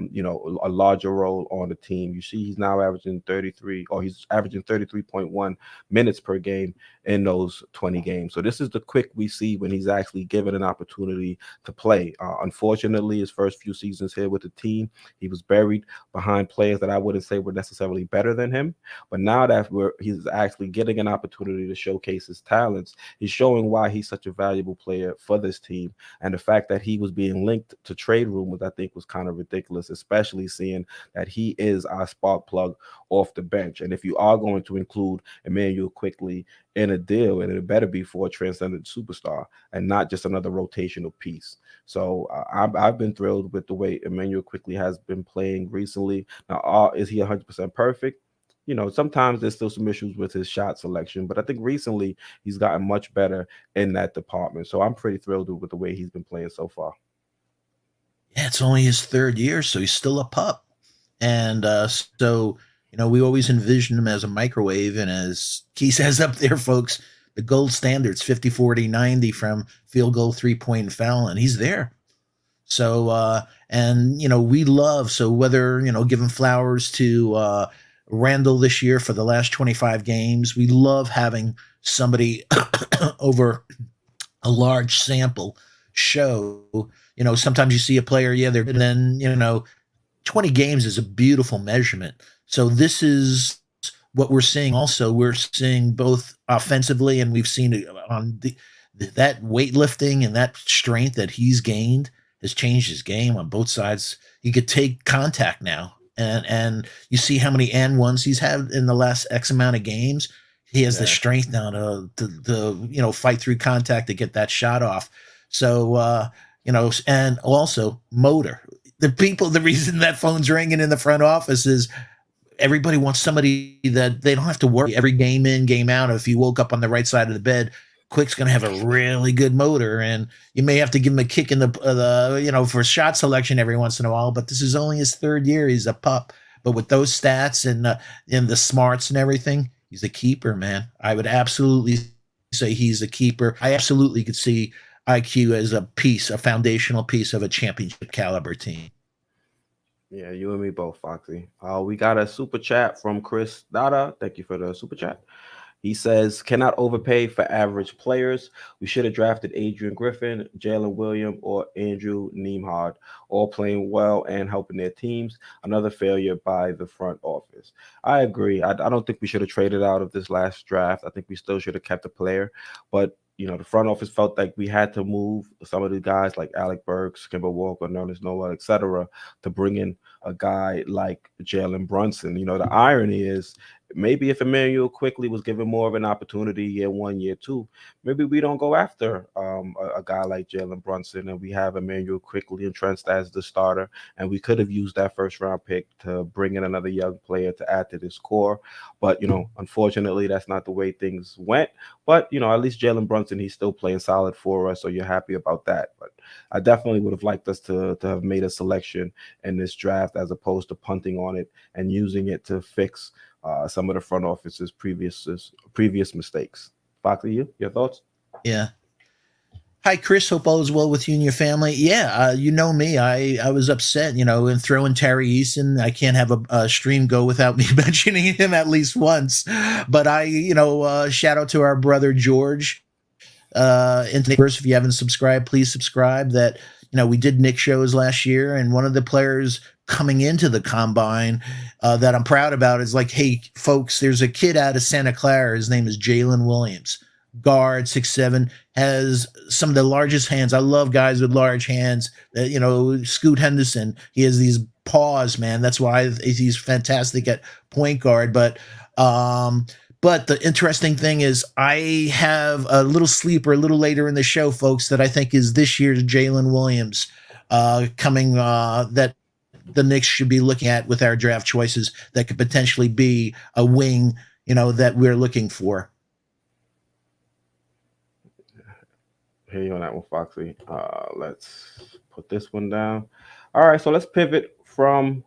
larger role on the team. You see, he's now averaging 33.1 minutes per game in those 20 games. So this is the Quick we see when he's actually given an opportunity to play. Unfortunately, his first few few seasons here with the team, he was buried behind players that I wouldn't say were necessarily better than him. But now that he's actually getting an opportunity to showcase his talents, he's showing why he's such a valuable player for this team. And the fact that he was being linked to trade rumors, I think, was kind of ridiculous, especially seeing that he is our spark plug off the bench. And if you are going to include Immanuel Quickley in a deal, and it better be for a transcendent superstar and not just another rotational piece. So I've been thrilled with the way Immanuel Quickley has been playing recently. Now, is he 100% perfect? Sometimes there's still some issues with his shot selection, but I think recently he's gotten much better in that department. So I'm pretty thrilled with the way he's been playing so far. Yeah, it's only his third year, so he's still a pup. And so, we always envisioned him as a microwave. And as Key says up there, folks, the gold standards 50, 40, 90 from field goal, 3-point, and foul. And he's there. So, we love, so whether, giving flowers to Randall this year for the last 25 games, we love having somebody over a large sample show. Sometimes you see a player, yeah, they're, and then, 20 games is a beautiful measurement. So this is what we're seeing also. We're seeing both offensively, and we've seen it on that weightlifting and that strength that he's gained has changed his game on both sides. He could take contact now. And you see how many N1s he's had in the last X amount of games. He has the Yeah. strength now to fight through contact to get that shot off. So and also motor. The reason that phone's ringing in the front office is everybody wants somebody that they don't have to worry every game in, game out. If you woke up on the right side of the bed, Quick's going to have a really good motor, and you may have to give him a kick in the for shot selection every once in a while. But this is only his third year; he's a pup. But with those stats and the smarts and everything, he's a keeper, man. I would absolutely say he's a keeper. I absolutely could see IQ as a foundational piece of a championship caliber team. Yeah, you and me both, Foxy. We got a super chat from Chris Dada. Thank you for the super chat. He says, cannot overpay for average players. We should have drafted Adrian Griffin, Jalen Williams, or Andrew Nembhard, all playing well and helping their teams. Another failure by the front office. I agree. I don't think we should have traded out of this last draft. I think we still should have kept a player. But the front office felt like we had to move some of the guys like Alec Burks, Kimber Walker, Nerlens Noel, etc., to bring in a guy like Jalen Brunson. The irony is maybe if Immanuel Quickley was given more of an opportunity year one, year two, maybe we don't go after a guy like Jalen Brunson and we have Immanuel Quickley entrenched as the starter. And we could have used that first round pick to bring in another young player to add to this core. But, unfortunately, that's not the way things went. But, at least Jalen Brunson, he's still playing solid for us. So you're happy about that. But I definitely would have liked us to have made a selection in this draft as opposed to punting on it and using it to fix some of the front office's previous mistakes. Foxy, your thoughts? Yeah. Hi, Chris. Hope all is well with you and your family. Yeah, you know me. I was upset, in throwing Terry Eason. I can't have a stream go without me mentioning him at least once. But shout out to our brother George. Into if you haven't subscribed, please subscribe. That we did Knicks shows last year, and one of the players coming into the combine that I'm proud about is like, hey, folks, there's a kid out of Santa Clara. His name is Jalen Williams. Guard, 6'7", has some of the largest hands. I love guys with large hands. Scoot Henderson, he has these paws, man. That's why he's fantastic at point guard. But the interesting thing is I have a little sleeper a little later in the show, folks, that I think is this year's Jalen Williams coming that the Knicks should be looking at with our draft choices that could potentially be a wing, that we're looking for. Hear you on that one, Foxy. Let's put this one down. All right, so let's pivot from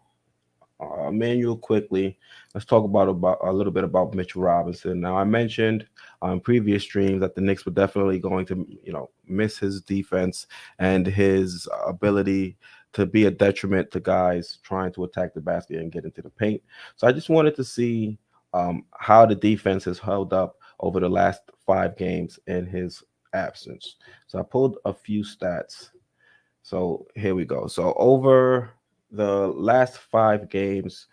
Manuel quickly. Let's talk about a little bit about Mitchell Robinson. Now, I mentioned on previous streams that the Knicks were definitely going to, miss his defense and his ability to be a detriment to guys trying to attack the basket and get into the paint. So I just wanted to see how the defense has held up over the last 5 games in his absence. So I pulled a few stats So here we go. So over the last 5 games,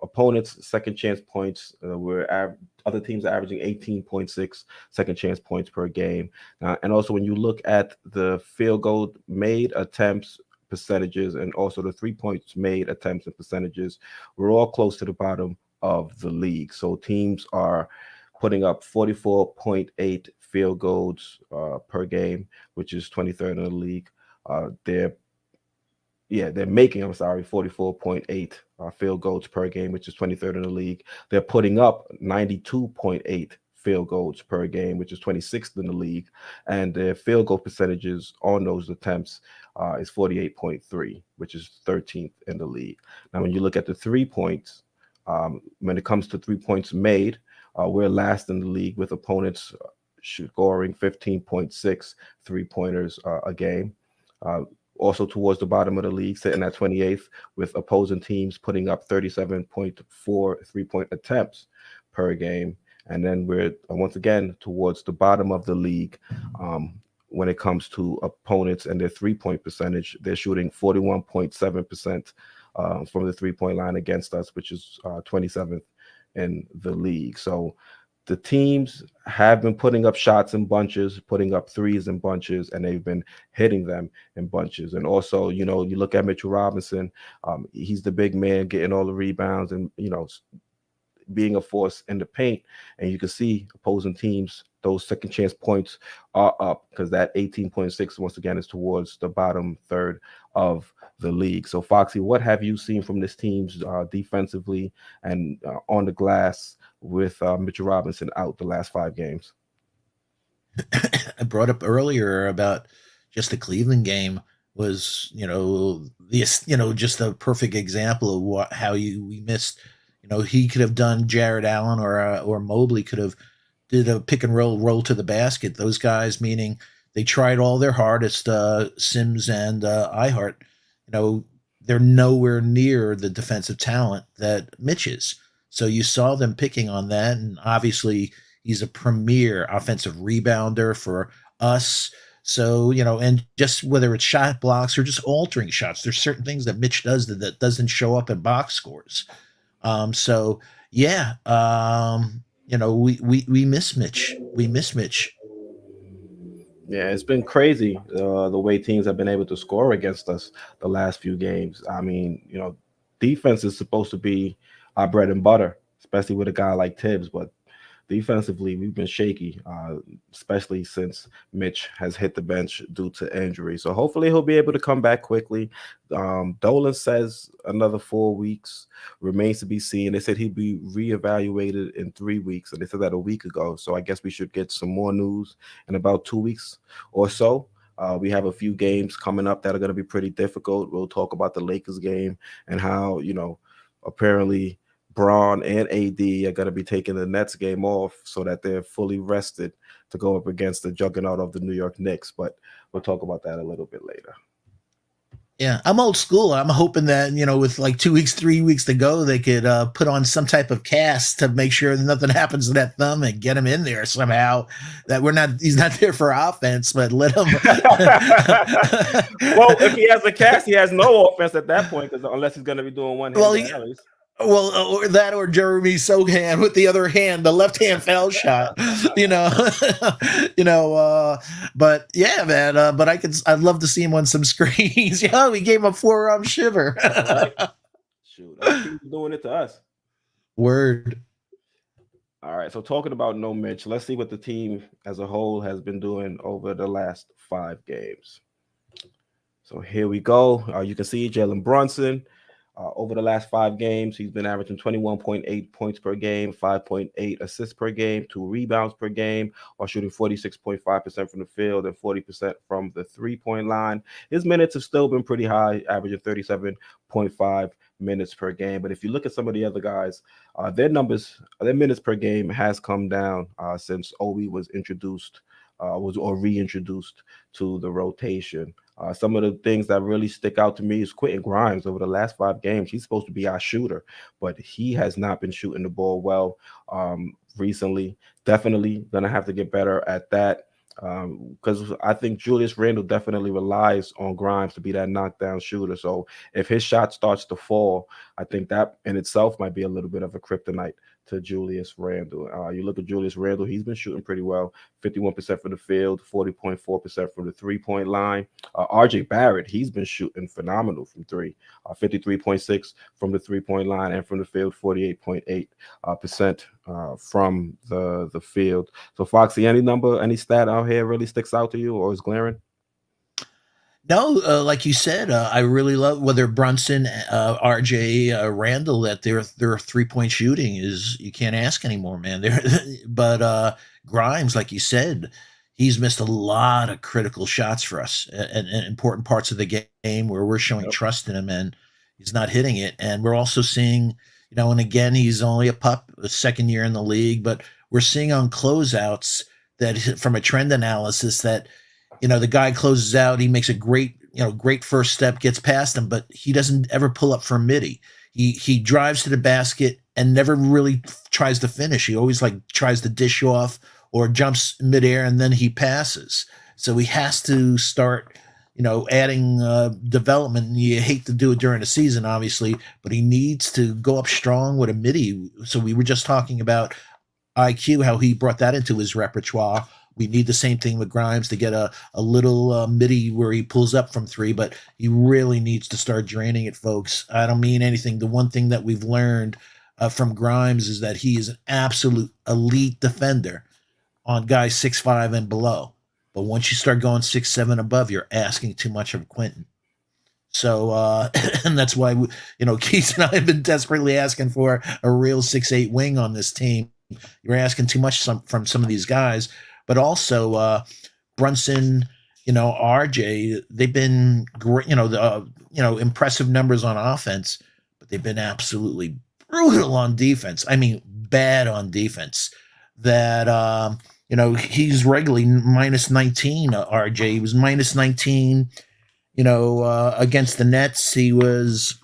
opponents' second chance points other teams are averaging 18.6 second chance points per game. And also, when you look at the field goal made attempts percentages and also the 3 points made attempts and percentages, we're all close to the bottom of the league. So teams are putting up 44.8 field goals per game, which is 23rd in the league. They're they're making, I'm sorry, 44.8 field goals per game, which is 23rd in the league. They're putting up 92.8 field goals per game, which is 26th in the league. And their field goal percentages on those attempts is 48.3, which is 13th in the league. Now, when you look at the 3 points, when it comes to 3 points made, we're last in the league with opponents scoring 15.6 3 pointers a game. Uh, Also towards the bottom of the league, sitting at 28th, with opposing teams putting up 37.4 3 point attempts per game. And then we're once again towards the bottom of the league when it comes to opponents and their 3 point percentage. They're shooting 41.7% from the 3 point line against us, which is 27th in the league. So the teams have been putting up shots in bunches, putting up threes in bunches, and they've been hitting them in bunches. And also, you look at Mitchell Robinson, he's the big man getting all the rebounds and, being a force in the paint. And you can see opposing teams, those second chance points are up because that 18.6, once again, is towards the bottom third of the league. So, Foxy, what have you seen from this team's defensively and on the glass with Mitchell Robinson out the last 5 games? I brought up earlier about just the Cleveland game was, this, just a perfect example of how we missed. He could have done Jared Allen or Mobley could have did a pick and roll to the basket. Those guys, meaning they tried all their hardest. Sims and Ihart, they're nowhere near the defensive talent that Mitch is. So you saw them picking on that, and obviously he's a premier offensive rebounder for us. So, and just whether it's shot blocks or just altering shots, there's certain things that Mitch does that doesn't show up in box scores. So yeah, we miss Mitch. We miss Mitch. Yeah, it's been crazy the way teams have been able to score against us the last few games. I mean, defense is supposed to be our bread and butter, especially with a guy like Tibbs. But defensively, we've been shaky, especially since Mitch has hit the bench due to injury. So hopefully he'll be able to come back quickly. Dolan says another 4 weeks remains to be seen. They said he'd be reevaluated in 3 weeks, and they said that a week ago. So I guess we should get some more news in about 2 weeks or so. We have a few games coming up that are going to be pretty difficult. We'll talk about the Lakers game and how, apparently Braun and AD are going to be taking the Nets game off so that they're fully rested to go up against the juggernaut of the New York Knicks. But we'll talk about that a little bit later. Yeah, I'm old school. I'm hoping that with like 2 weeks, 3 weeks to go, they could put on some type of cast to make sure that nothing happens to that thumb and get him in there somehow. That he's not there for offense, but let him. Well, if he has a cast, he has no offense at that point, because unless he's going to be doing one hand rallies. Well, or that, or Jeremy Sohan with the other hand, the left hand foul shot, but yeah, man. But I'd love to see him on some screens. Yeah, we gave him a forearm shiver. Right? Shoot, he's doing it to us. Word. All right. So talking about no Mitch, let's see what the team as a whole has been doing over the last 5 games. So here we go. You can see Jalen Brunson. Over the last 5 games, he's been averaging 21.8 points per game, 5.8 assists per game, 2 rebounds per game, while shooting 46.5% from the field and 40% from the 3 point line. His minutes have still been pretty high, averaging 37.5 minutes per game. But if you look at some of the other guys, their minutes per game has come down since Obi was introduced, reintroduced to the rotation. Some of the things that really stick out to me is Quentin Grimes. Over the last 5 games, he's supposed to be our shooter, but he has not been shooting the ball well recently. Definitely going to have to get better at that. because I think Julius Randle definitely relies on Grimes to be that knockdown shooter. So if his shot starts to fall, I think that in itself might be a little bit of a kryptonite to Julius Randle. You look at Julius Randle; he's been shooting pretty well, 51% from the field, 40.4% from the 3 point line. R.J. Barrett, he's been shooting phenomenal from three, 53.6 from the 3 point line, and from the field, 48.8 percent from the field. So Foxy, any number, any stat out here really sticks out to you or is glaring? No, like you said, I really love whether Brunson, RJ, Randall, that their 3 point shooting is, you can't ask anymore, man. But Grimes, like you said, he's missed a lot of critical shots for us and important parts of the game where we're showing Yep. trust in him, and he's not hitting it. And we're also seeing, and again, he's only a pup, a second year in the league, but we're seeing on closeouts that from a trend analysis that the guy closes out, he makes a great first step, gets past him, but he doesn't ever pull up for a midi. He drives to the basket and never really tries to finish. He always like tries to dish off or jumps midair and then he passes. So he has to start, adding development. You hate to do it during the season, obviously, but he needs to go up strong with a midi. So we were just talking about IQ, how he brought that into his repertoire. We need the same thing with Grimes to get a little midi where he pulls up from three, but he really needs to start draining it, folks. I don't mean anything. The one thing that we've learned from Grimes is that he is an absolute elite defender on guys 6'5" and below. But once you start going 6'7" above, you're asking too much of Quentin. So, and that's why, Keith and I have been desperately asking for a real 6'8" wing on this team. You're asking too much from some of these guys. But also Brunson, RJ, they've been great, impressive numbers on offense, but they've been absolutely brutal on defense. I mean, bad on defense. That he's regularly minus 19. RJ, he was minus 19. Against the Nets, he was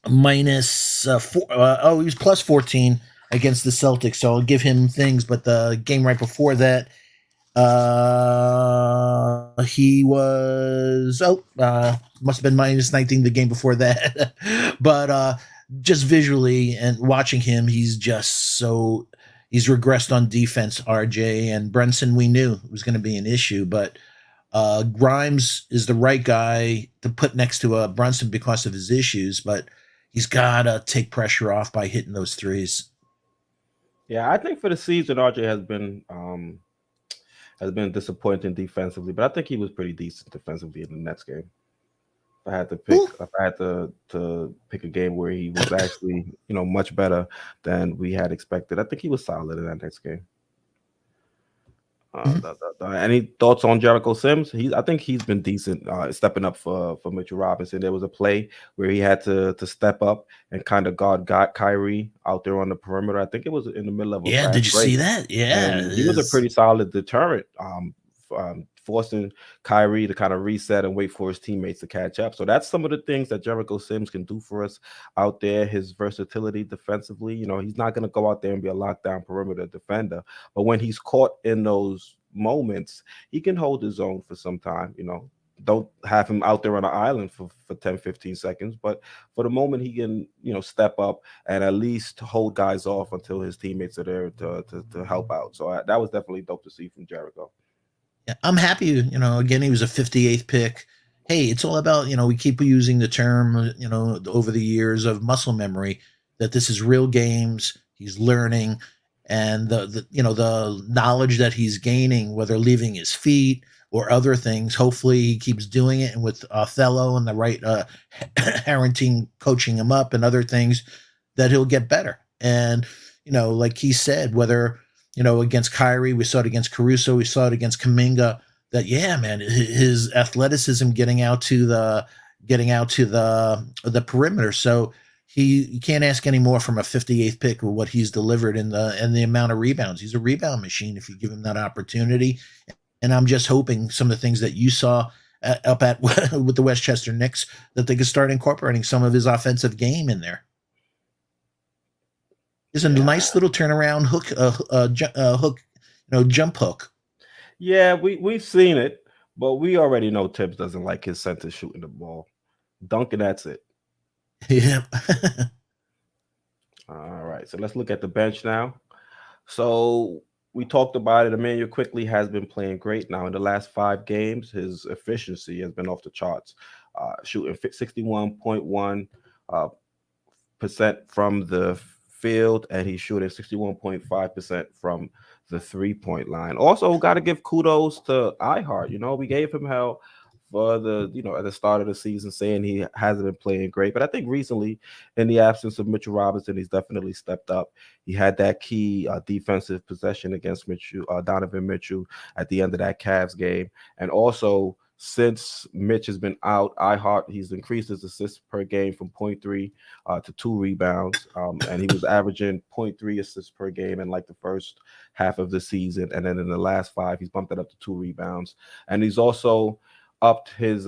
minus he was plus 14 against the Celtics. So I'll give him things. But the game right before that, he was must have been minus 19 the game before that. But just visually and watching him, he's regressed on defense. RJ and Brunson, we knew it was going to be an issue, but Grimes is the right guy to put next to Brunson because of his issues, but he's got to take pressure off by hitting those threes. Yeah, I think for the season, RJ has been disappointing defensively, but I think he was pretty decent defensively in the Nets game. If I had to pick a game where he was actually, much better than we had expected, I think he was solid in that next game. Any thoughts on Jericho Sims? I think he's been decent, stepping up for Mitchell Robinson. There was a play where he had to step up and kind of got Kyrie out there on the perimeter. I think it was in the middle of a Yeah, did fast you break, see that? Yeah, and he was a pretty solid deterrent, forcing Kyrie to kind of reset and wait for his teammates to catch up. So that's some of the things that Jericho Sims can do for us out there. His versatility defensively, he's not going to go out there and be a lockdown perimeter defender, but when he's caught in those moments, he can hold his own for some time. Don't have him out there on an island for 10, 15 seconds, but for the moment he can, step up and at least hold guys off until his teammates are there to help out. So that was definitely dope to see from Jericho. Yeah, I'm happy. Again, he was a 58th pick. Hey, it's all about, we keep using the term, over the years of muscle memory, that this is real games. He's learning, and the knowledge that he's gaining, whether leaving his feet or other things. Hopefully, he keeps doing it, and with Othello and the right Harrington coaching him up and other things, that he'll get better. And like he said, whether against Kyrie, we saw it against Caruso, we saw it against Kuminga, that, yeah, man, his athleticism getting out to the perimeter. So you can't ask any more from a 58th pick of what he's delivered in the amount of rebounds. He's a rebound machine if you give him that opportunity. And I'm just hoping some of the things that you saw with the Westchester Knicks, that they could start incorporating some of his offensive game in there. Is a Yeah. nice little turnaround hook, jump hook. Yeah, we've seen it, but we already know Tibbs doesn't like his center shooting the ball. Dunking, that's it. Yeah. All right, so let's look at the bench now. So we talked about it. Emmanuel Quickly has been playing great now in the last 5 games. His efficiency has been off the charts, shooting 61.1 uh, percent from the field, and he's shooting 61.5% from the 3 point line. Also, got to give kudos to iHeart. We gave him hell for at the start of the season, saying he hasn't been playing great. But I think recently, in the absence of Mitchell Robinson, he's definitely stepped up. He had that key defensive possession against Donovan Mitchell at the end of that Cavs game, and also since Mitch has been out, he's increased his assists per game from point 0.3 to 2 rebounds, and he was averaging point 0.3 assists per game in like the first half of the season, and then in the last 5, he's bumped it up to 2 rebounds, and he's also upped his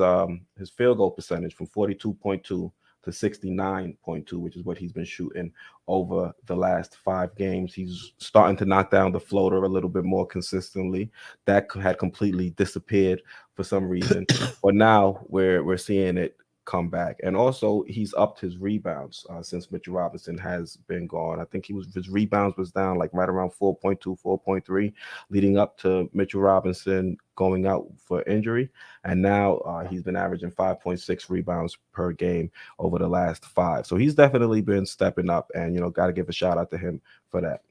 field goal percentage from 42.2 to 69.2, which is what he's been shooting over the last 5 games. He's starting to knock down the floater a little bit more consistently. That had completely disappeared for some reason, but now we're seeing it come back. And also, he's upped his rebounds since Mitchell Robinson has been gone. I think his rebounds was down like right around 4.2, 4.3, leading up to Mitchell Robinson going out for injury. And now he's been averaging 5.6 rebounds per game over the last 5. So he's definitely been stepping up, and got to give a shout out to him for that.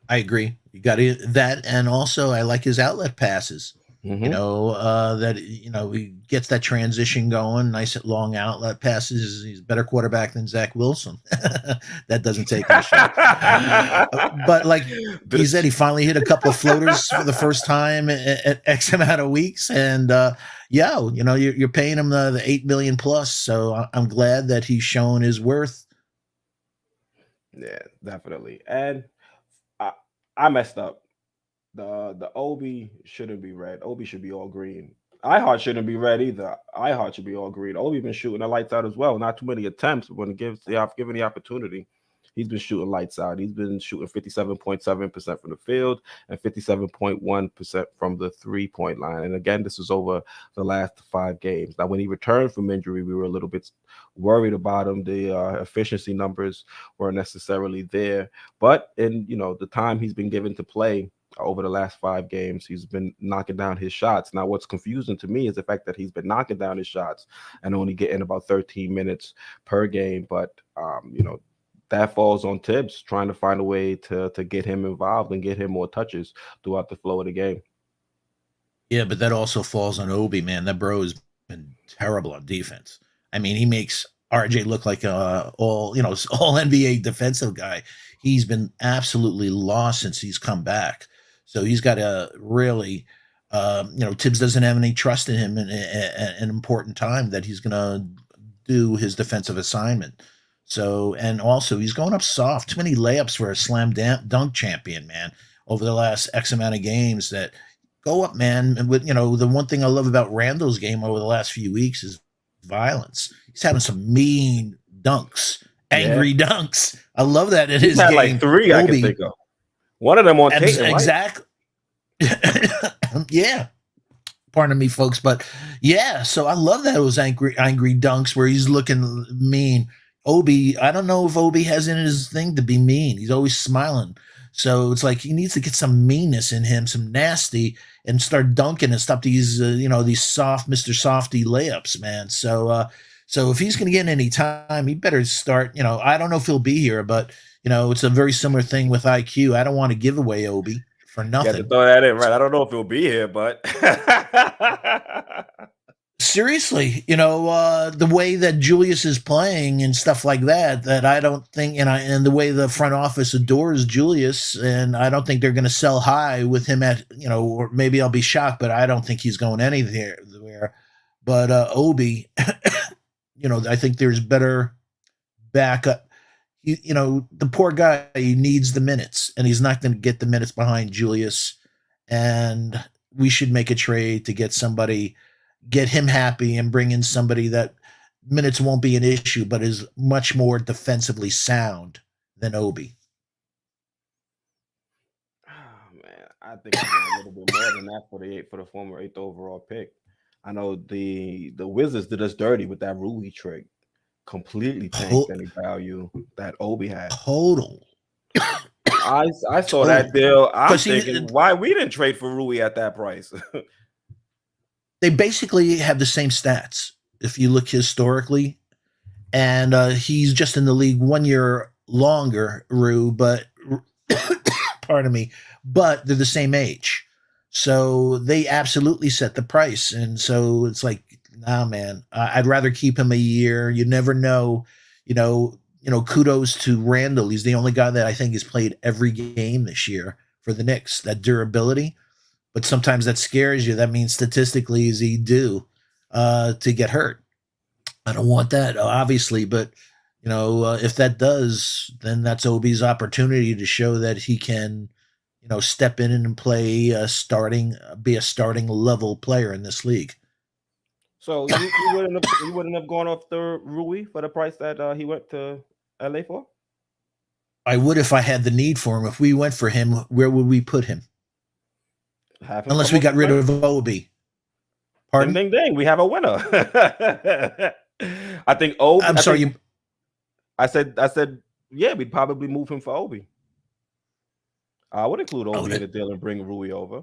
I agree. You got that, and also I like his outlet passes. Hmm. That he gets that transition going. Nice long outlet passes. He's a better quarterback than Zach Wilson. That doesn't take any shot. But like he said, This he finally hit a couple of floaters for the first time at X amount of weeks, and you're paying him the 8 million plus. So I'm glad that he's shown his worth. Yeah, definitely. And I, I messed up. The Obi shouldn't be red. Obi should be all green. iHeart shouldn't be red either. iHeart should be all green. Obi been shooting the lights out as well. Not too many attempts, but when it given the opportunity, he's been shooting lights out. He's been shooting 57.7% from the field and 57.1% from the 3 point line. And again, this is over the last 5 games. Now, when he returned from injury, we were a little bit worried about him. The efficiency numbers weren't necessarily there, but in the time he's been given to play over the last 5 games, he's been knocking down his shots. Now, what's confusing to me is the fact that he's been knocking down his shots and only getting about 13 minutes per game. But that falls on Tibbs trying to find a way to get him involved and get him more touches throughout the flow of the game. Yeah, but that also falls on Obi, man. That bro has been terrible on defense. I mean, he makes RJ look like a all NBA defensive guy. He's been absolutely lost since he's come back. So he's got to really, Tibbs doesn't have any trust in him in an important time that he's going to do his defensive assignment. So, and also he's going up soft. Too many layups for a dunk champion, man, over the last X amount of games that go up, man. And with the one thing I love about Randall's game over the last few weeks is violence. He's having some mean dunks, Yeah, angry dunks. I love that in he's his had like game. 3 I can Obi, think of. One of them on Tatum, right? exactly. Yeah. Pardon me, folks, but yeah. So I love those angry dunks where he's looking mean. Obi, I don't know if Obi has in his thing to be mean. He's always smiling. So it's like he needs to get some meanness in him, some nasty, and start dunking and stop these soft Mr. Softy layups, man. So if he's going to get any time, he better start. I don't know if he'll be here, but it's a very similar thing with IQ. I don't want to give away Obi for You had to nothing. throw that in, right? I don't know if he'll be here, but Seriously, the way that Julius is playing and stuff like that I don't think, and the way the front office adores Julius, and I don't think they're going to sell high with him at, or maybe I'll be shocked, but I don't think he's going anywhere. But Obi, I think there's better backup. The poor guy, he needs the minutes, and he's not going to get the minutes behind Julius. And we should make a trade to get him happy and bring in somebody that minutes won't be an issue, but is much more defensively sound than Obi. oh, man, I think I want a little bit more than that for the former eighth overall pick. I know the Wizards did us dirty with that Rui trade. Completely tanked To- any value that Obi had. total, I saw that total. deal. I'm Because thinking why we didn't trade for Rui at that price. they basically have the same stats if you look historically, and he's just in the league 1 year longer, Rue, but pardon me, but they're the same age. So they absolutely set the price. And so it's like, nah, man, I'd rather keep him a year. You never know, kudos to Randall. He's the only guy that I think has played every game this year for the Knicks, that durability. But sometimes that scares you. That means statistically, is he due to get hurt? I don't want that, obviously, but if that does, then that's Obi's opportunity to show that he can, step in and play be a starting level player in this league. So you wouldn't have gone off the Rui for the price that he went to LA for? I would if I had the need for him. If we went for him, where would we put him? Have him Unless come we off got the rid bench? of Obi. Ding Pardon? ding ding. We have a winner. I think Obi. I'm I sorry. think I said yeah. We'd probably move him for Obi. I would include Oh, Obi in the deal and bring Rui over.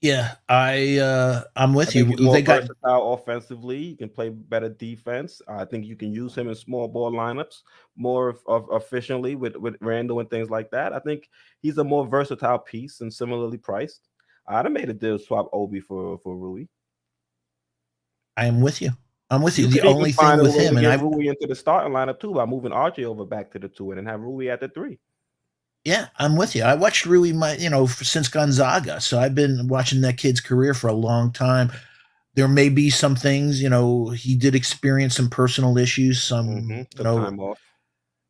yeah. I'm I with think you. he's more They got versatile offensively. He can play better defense. I think you can use him in small ball lineups more of efficiently with Randall and things like that. I think he's a more versatile piece and similarly priced. I'd have made a deal swap Obi for Rui. I am with you. I'm with you. You The could even only thing find a with way him, to and get I Rui into the starting lineup too by moving RJ over back to the two and have Rui at the three. Yeah, I'm with you. I watched Rui, since Gonzaga, so I've been watching that kid's career for a long time. There may be some things, he did experience some personal issues, Took time off.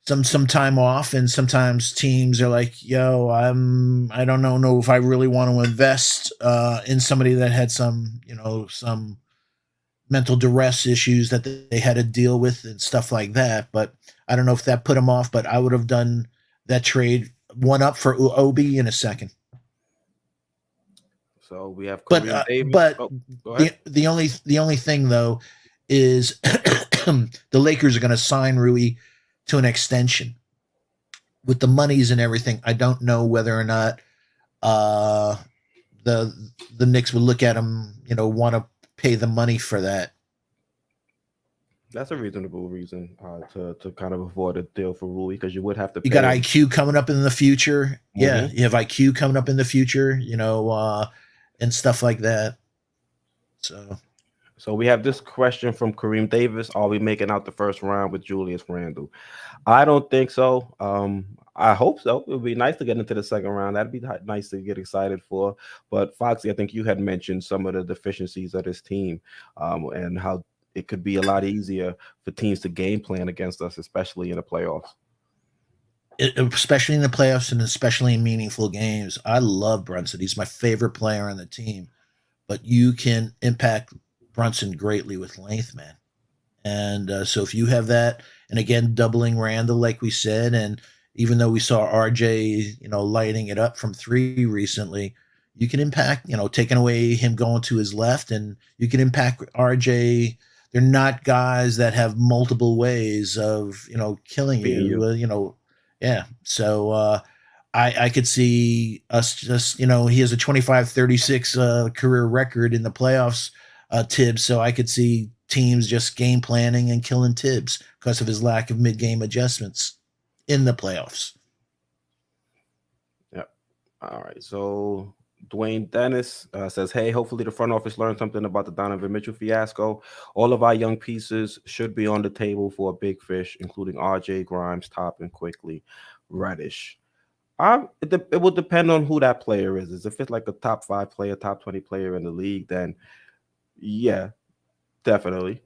some time off, and sometimes teams are like, "Yo, I don't know if I really want to invest in somebody that had some mental duress issues that they had to deal with and stuff like that." But I don't know if that put him off, but I would have done that trade one up for Obi in a second. So we have But Kareem Davis. but Oh, go ahead. the only thing though is the Lakers are going to sign Rui to an extension with the monies and everything. I don't know whether or not uh, the the Knicks would look at him, want to pay the money for that. That's a reasonable reason to kind of avoid a deal for Rui because you would have to You got pay him. IQ coming up in the future. Yeah, Hmm you have IQ coming up in the future, and stuff like that. So So we have this question from Kareem Davis: are we making out the first round with Julius Randle? I don't think so. I hope so. It would be nice to get into the second round. That'd be nice to get excited for. But Foxy, I think you had mentioned some of the deficiencies of this team, and how it could be a lot easier for teams to game plan against us, especially in the playoffs. especially in the playoffs and especially in meaningful games. I love Brunson. He's my favorite player on the team. But you can impact Brunson greatly with length, man. And so if you have that, and again, doubling Randall, like we said, and even though we saw RJ, lighting it up from three recently, you can impact, taking away him going to his left, and you can impact RJ. They're not guys that have multiple ways of, killing Being you, you. yeah. So I could see us just, he has a 25-36 career record in the playoffs, Tibbs. So I could see teams just game planning and killing Tibbs because of his lack of mid game adjustments in the playoffs. Yep. All right. So Dwayne Dennis says, "Hey, hopefully the front office learned something about the Donovan Mitchell fiasco. All of our young pieces should be on the table for a big fish, including RJ Grimes, Top, and Quickly, Reddish. It will depend on who that player is. If it's like a top 5 player, top 20 player in the league, then yeah, definitely.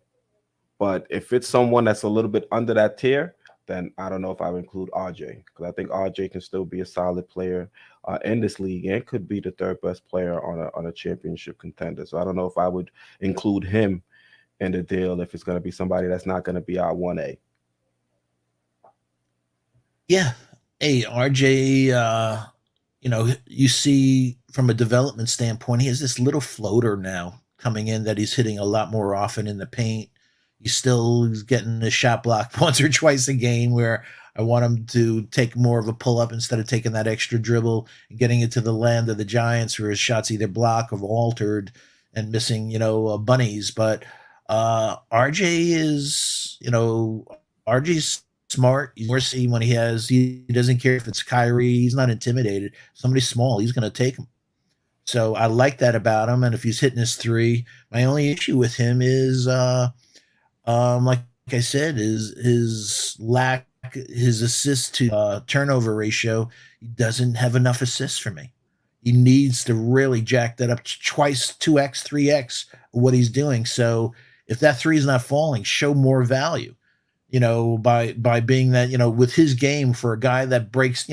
But if it's someone that's a little bit under that tier, then I don't know if I would include RJ because I think RJ can still be a solid player in this league and could be the third best player on a championship contender. So I don't know if I would include him in the deal if it's going to be somebody that's not going to be our 1A. Yeah. Hey, RJ, you see from a development standpoint, he has this little floater now coming in that he's hitting a lot more often in the paint. He's getting a shot block once or twice a game where I want him to take more of a pull up instead of taking that extra dribble and getting it to the land of the Giants where his shots either block or altered and missing, bunnies. But RJ is, RJ's smart. He's more see when he doesn't care if it's Kyrie. He's not intimidated. Somebody small, he's going to take him. So I like that about him. And if he's hitting his three, my only issue with him is, like I said, is his assist to turnover ratio. He doesn't have enough assists for me. He needs to really jack that up twice, 2x, 3x what he's doing. So if that three is not falling, show more value. By being that, with his game for a guy that breaks,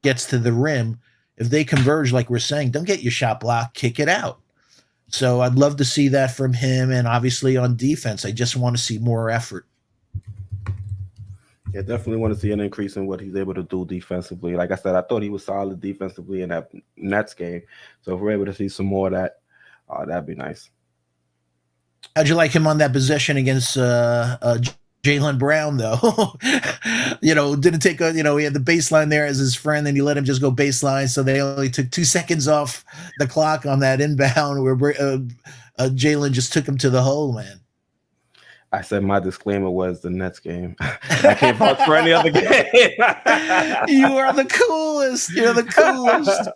gets to the rim, if they converge, like we're saying, don't get your shot block, kick it out. So I'd love to see that from him. And obviously on defense, I just want to see more effort. Yeah, definitely want to see an increase in what he's able to do defensively. Like I said, I thought he was solid defensively in that Nets game. So if we're able to see some more of that, that'd be nice. How'd you like him on that possession against Jaylen Brown, though? Didn't take he had the baseline there as his friend, and he let him just go baseline. So they only took 2 seconds off the clock on that inbound where Jaylen just took him to the hole, man. I said my disclaimer was the Nets game. I can't vouch for any other game. You are the coolest. You're the coolest.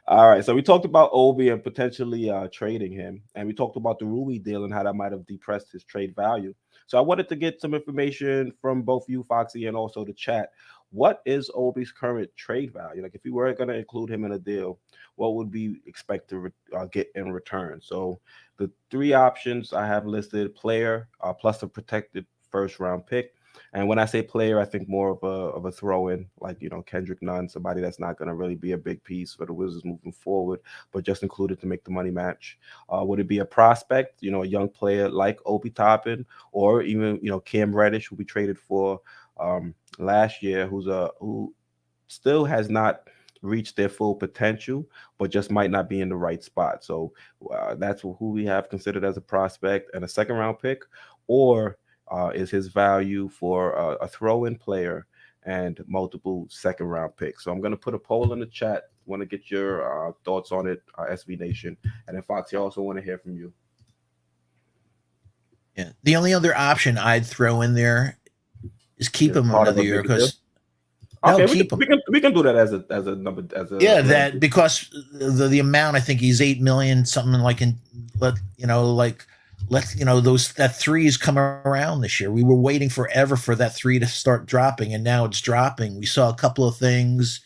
All right, so we talked about Obi and potentially trading him, and we talked about the Rui deal and how that might have depressed his trade value. So I wanted to get some information from both you, Foxy, and also the chat. What is Obi's current trade value? Like, if we were going to include him in a deal, what would we expect to get in return? So the 3 options I have listed: player plus a protected first-round pick. And when I say player, I think more of a throw-in, like, Kendrick Nunn, somebody that's not going to really be a big piece for the Wizards moving forward, but just included to make the money match. Would it be a prospect, a young player like Obi Toppin, or even, Cam Reddish, who we traded for last year, who still has not reached their full potential, but just might not be in the right spot. So that's who we have considered as a prospect and a second-round pick, or is his value for a throw-in player and multiple second-round picks. So I'm going to put a poll in the chat. Want to get your thoughts on it, SB Nation. And then, Foxy, I also want to hear from you. Yeah. The only other option I'd throw in there is keep him another year, because okay, we can do that as a number, that, because the amount, I think he's 8 million, something like, that threes come around this year. We were waiting forever for that three to start dropping, and now it's dropping. We saw a couple of things,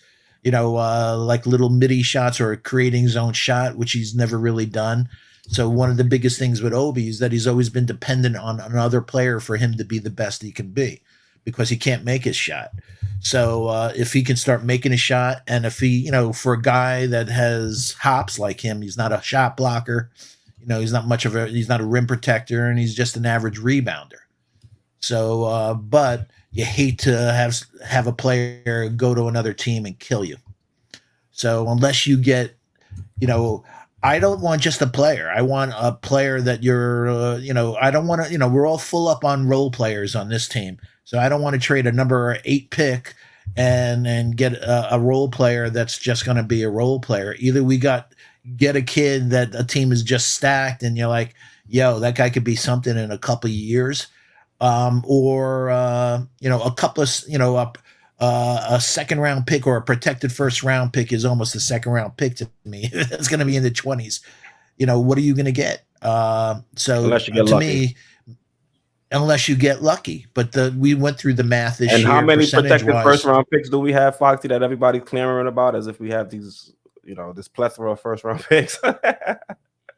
like little midi shots or creating his own shot, which he's never really done. So one of the biggest things with Obi is that he's always been dependent on another player for him to be the best he can be, because he can't make his shot. So if he can start making a shot, and if he, for a guy that has hops like him, he's not a shot blocker. He's not a rim protector, and he's just an average rebounder. So, but you hate to have a player go to another team and kill you. So unless you get, I don't want just a player. I want a player that you're, I don't want to, we're all full up on role players on this team. So I don't want to trade a number 8 pick and get a role player that's just going to be a role player. Either we get a kid that a team is just stacked and you're like, yo, that guy could be something in a couple of years. Or a couple of, a second round pick or a protected first round pick is almost a second round pick to me. It's going to be in the 20s. What are you going to get? So unless you get to lucky. me, unless you get lucky, but we went through the math this year. And how many protected first round picks do we have, Foxy, that everybody's clamoring about, as if we have these, this plethora of first round picks?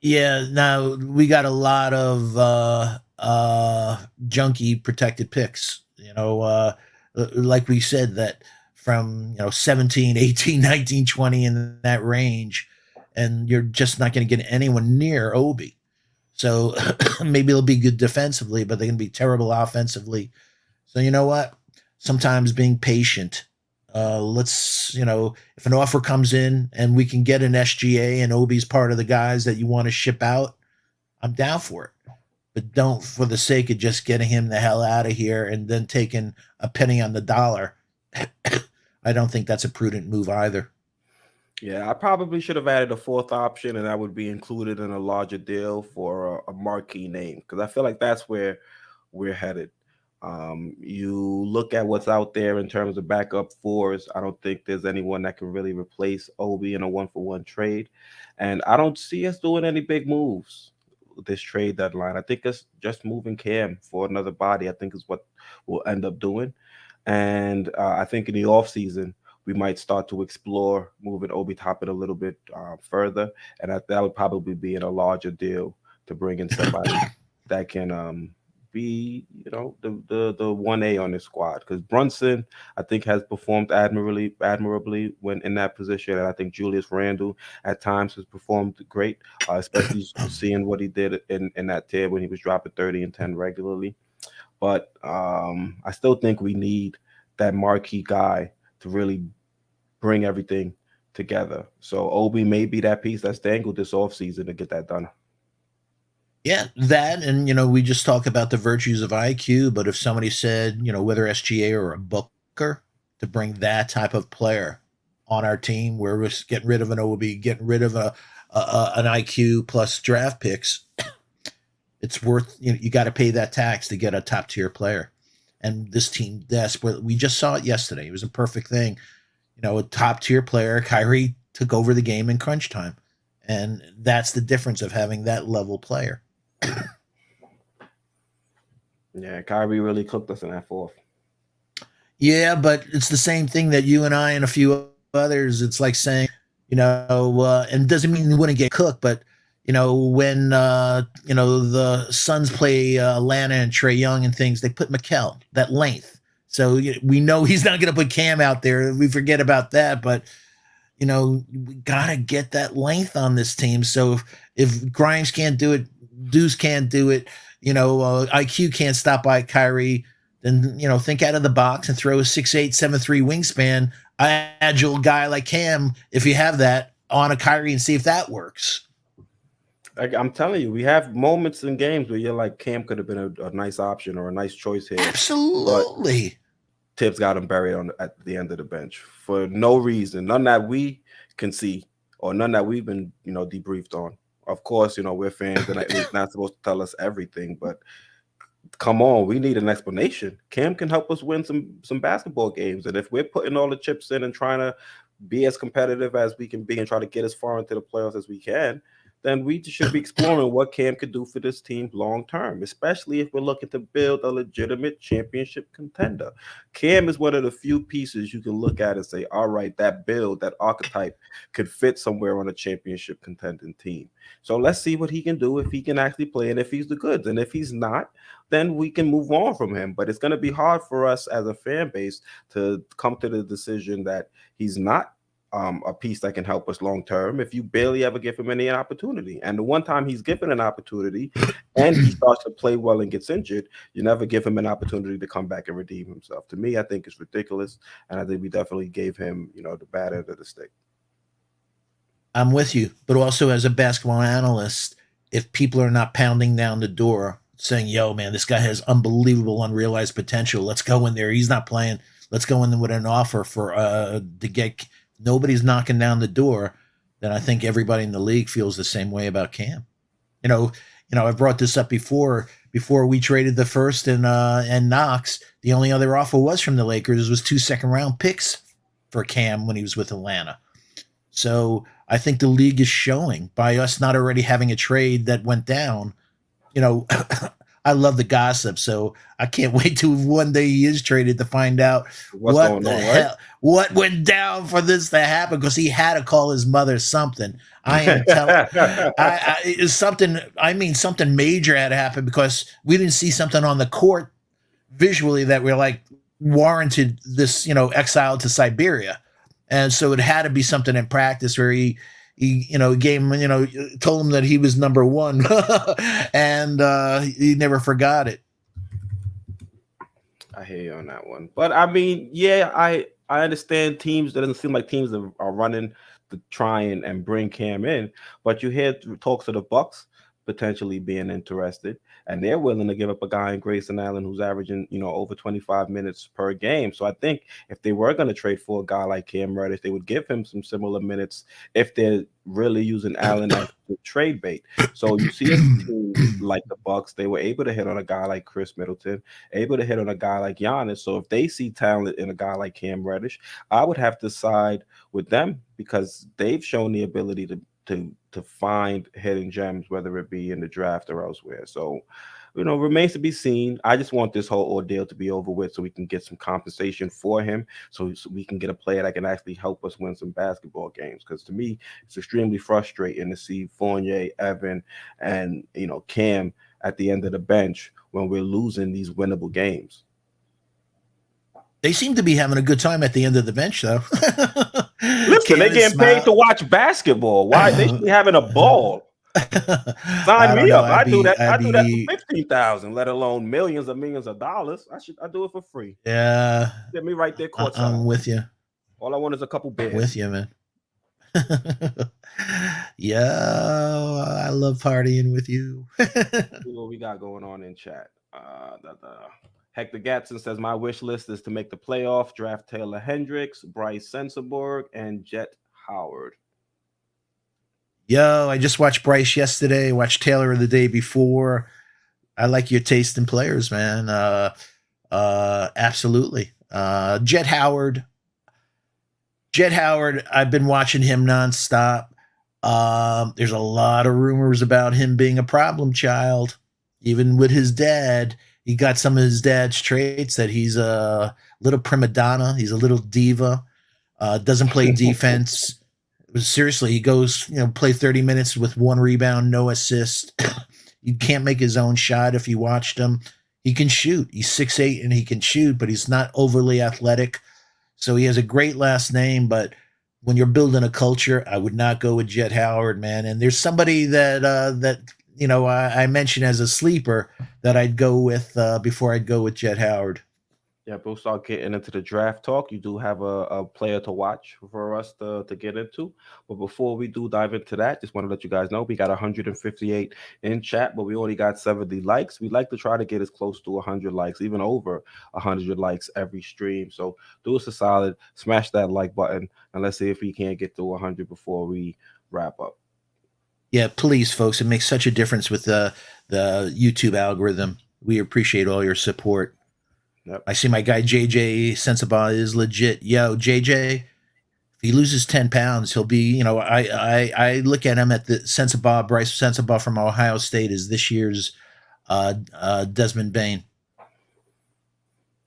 Yeah, now we got a lot of junky protected picks, like we said, that from 17, 18, 19, 20 in that range, and you're just not going to get anyone near Obi. So maybe they'll be good defensively, but they're going to be terrible offensively. So you know what? Sometimes being patient Let's, if an offer comes in and we can get an SGA and Obi's part of the guys that you want to ship out, I'm down for it. But don't, for the sake of just getting him the hell out of here and then taking a penny on the dollar. I don't think that's a prudent move either. Yeah, I probably should have added a fourth option, and that would be included in a larger deal for a marquee name because I feel like that's where we're headed. You look at what's out there in terms of backup fours. I don't think there's anyone that can really replace Obi in a one-for-one trade, and I don't see us doing any big moves this trade deadline. I think it's just moving Cam for another body. I think is what we'll end up doing, and I think in the off season we might start to explore moving Obi Toppin a little bit further, and that would probably be in a larger deal to bring in somebody that can be, the 1A on this squad. Because Brunson, I think, has performed admirably when in that position, and I think Julius Randle at times has performed great, especially seeing what he did in that tier when he was dropping 30 and 10 regularly. But I still think we need that marquee guy to really bring everything together. So Obi may be that piece that's dangled this offseason to get that done. Yeah, that, and we just talk about the virtues of IQ, but if somebody said, whether SGA or a Booker, to bring that type of player on our team, where we're getting rid of an OB, getting rid of an IQ plus draft picks, it's worth, you got to pay that tax to get a top tier player. And this team desperate. We just saw it yesterday. It was a perfect thing. A top tier player, Kyrie took over the game in crunch time. And that's the difference of having that level player. Yeah, Kyrie really cooked us in that fourth. Yeah, but it's the same thing that you and I and a few others. It's like saying, and it doesn't mean you wouldn't get cooked, but when the Suns play Atlanta and Trae Young and things, they put Mikal, that length. So we know he's not going to put Cam out there. We forget about that, but we gotta get that length on this team. So if Grimes can't do it, Deuce can't do it, IQ can't stop by Kyrie, then think out of the box and throw a 6'8", 7'3" wingspan, agile guy like Cam, if you have that, on a Kyrie and see if that works. I'm telling you, we have moments in games where you're like, Cam could have been a nice option or a nice choice here. Absolutely. Tibbs got him buried at the end of the bench for no reason, none that we can see or none that we've been, debriefed on. Of course, we're fans and it's not supposed to tell us everything, but come on, we need an explanation. Cam can help us win some basketball games, and if we're putting all the chips in and trying to be as competitive as we can be and try to get as far into the playoffs as we can, then we should be exploring what Cam could do for this team long term, especially if we're looking to build a legitimate championship contender. Cam is one of the few pieces you can look at and say, all right, that build, that archetype could fit somewhere on a championship contending team. So let's see what he can do if he can actually play and if he's the goods. And if he's not, then we can move on from him. But it's going to be hard for us as a fan base to come to the decision that he's not a piece that can help us long term if you barely ever give him any opportunity. And the one time he's given an opportunity and he starts to play well and gets injured, you never give him an opportunity to come back and redeem himself. To me, I think it's ridiculous, and I think we definitely gave him, the bad end of the stick. I'm with you, but also as a basketball analyst, if people are not pounding down the door saying, "Yo, man, this guy has unbelievable, unrealized potential. Let's go in there. He's not playing. Let's go in there with an offer for to get." Nobody's knocking down the door. Then I think everybody in the league feels the same way about Cam. I've brought this up before. Before we traded the first and Knox, the only other offer was from the Lakers was 2 second-round picks for Cam when he was with Atlanta. So I think the league is showing by us not already having a trade that went down. I love the gossip, so I can't wait till one day he is traded to find out what the hell, what went down for this to happen, because he had to call his mother something. I am telling, it's something. I mean, something major had to happen because we didn't see something on the court visually that we're like warranted this, exile to Siberia, and so it had to be something in practice where he gave him, told him that he was number one, and he never forgot it. I hear you on that one, but I mean, yeah, I understand teams. It doesn't seem like teams are running to try and bring Cam in, but you hear talks of the Bucks potentially being interested, and they're willing to give up a guy in Grayson Allen who's averaging over 25 minutes per game. So I think if they were going to trade for a guy like Cam Reddish, they would give him some similar minutes if they're really using Allen as the trade bait. So you see a team like the Bucks, they were able to hit on a guy like Chris Middleton, able to hit on a guy like Giannis. So if they see talent in a guy like Cam Reddish, I would have to side with them because they've shown the ability to find hidden gems, whether it be in the draft or elsewhere. So, remains to be seen. I just want this whole ordeal to be over with so we can get some compensation for him, so we can get a player that can actually help us win some basketball games. Because to me, it's extremely frustrating to see Fournier, Evan, and Cam at the end of the bench when we're losing these winnable games. They seem to be having a good time at the end of the bench, though. Listen, they Cam is getting paid to smile. watch basketball. Why they should be having a ball? Sign I don't me know. up. I do that. I'd I do that for be, 15,000, let alone millions of millions of dollars. I do it for free. yeah. Get me right there courtside. I'm with you. All I want is a couple I'm with beers. you, man. Yeah, I love partying with you. See what we got going on in chat. Hector Gatson says my wish list is to make the playoff, draft Taylor Hendricks, Bryce Sensaborg, and Jet Howard. Yo, I just watched Bryce yesterday. Watched Taylor the day before. I like your taste in players, man. Absolutely. Jet Howard. Jet Howard. I've been watching him nonstop. There's a lot of rumors about him being a problem child, even with his dad. He got some of his dad's traits that he's a little prima donna. He's a little diva. Doesn't play defense. Seriously, he goes, play 30 minutes with 1 rebound, no assist. You can't make his own shot if you watched him. He can shoot. He's 6'8" and he can shoot, but he's not overly athletic. So he has a great last name, but when you're building a culture, I would not go with Jet Howard, man. And there's somebody that I mentioned as a sleeper that I'd go with before I'd go with Jet Howard. Yeah, we'll start getting into the draft talk. You do have a player to watch for us to get into. But before we do dive into that, just want to let you guys know we got 158 in chat, but we only got 70 likes. We like to try to get as close to 100 likes, even over 100 likes every stream. So do us a solid, smash that like button, and let's see if we can't get to 100 before we wrap up. Yeah, please, folks. It makes such a difference with the YouTube algorithm. We appreciate all your support. Yep. I see my guy JJ Sensabaugh is legit. Yo, JJ, if he loses 10 pounds, he'll be, I look at him at the Sensabaugh, Bryce Sensabaugh from Ohio State is this year's Desmond Bain.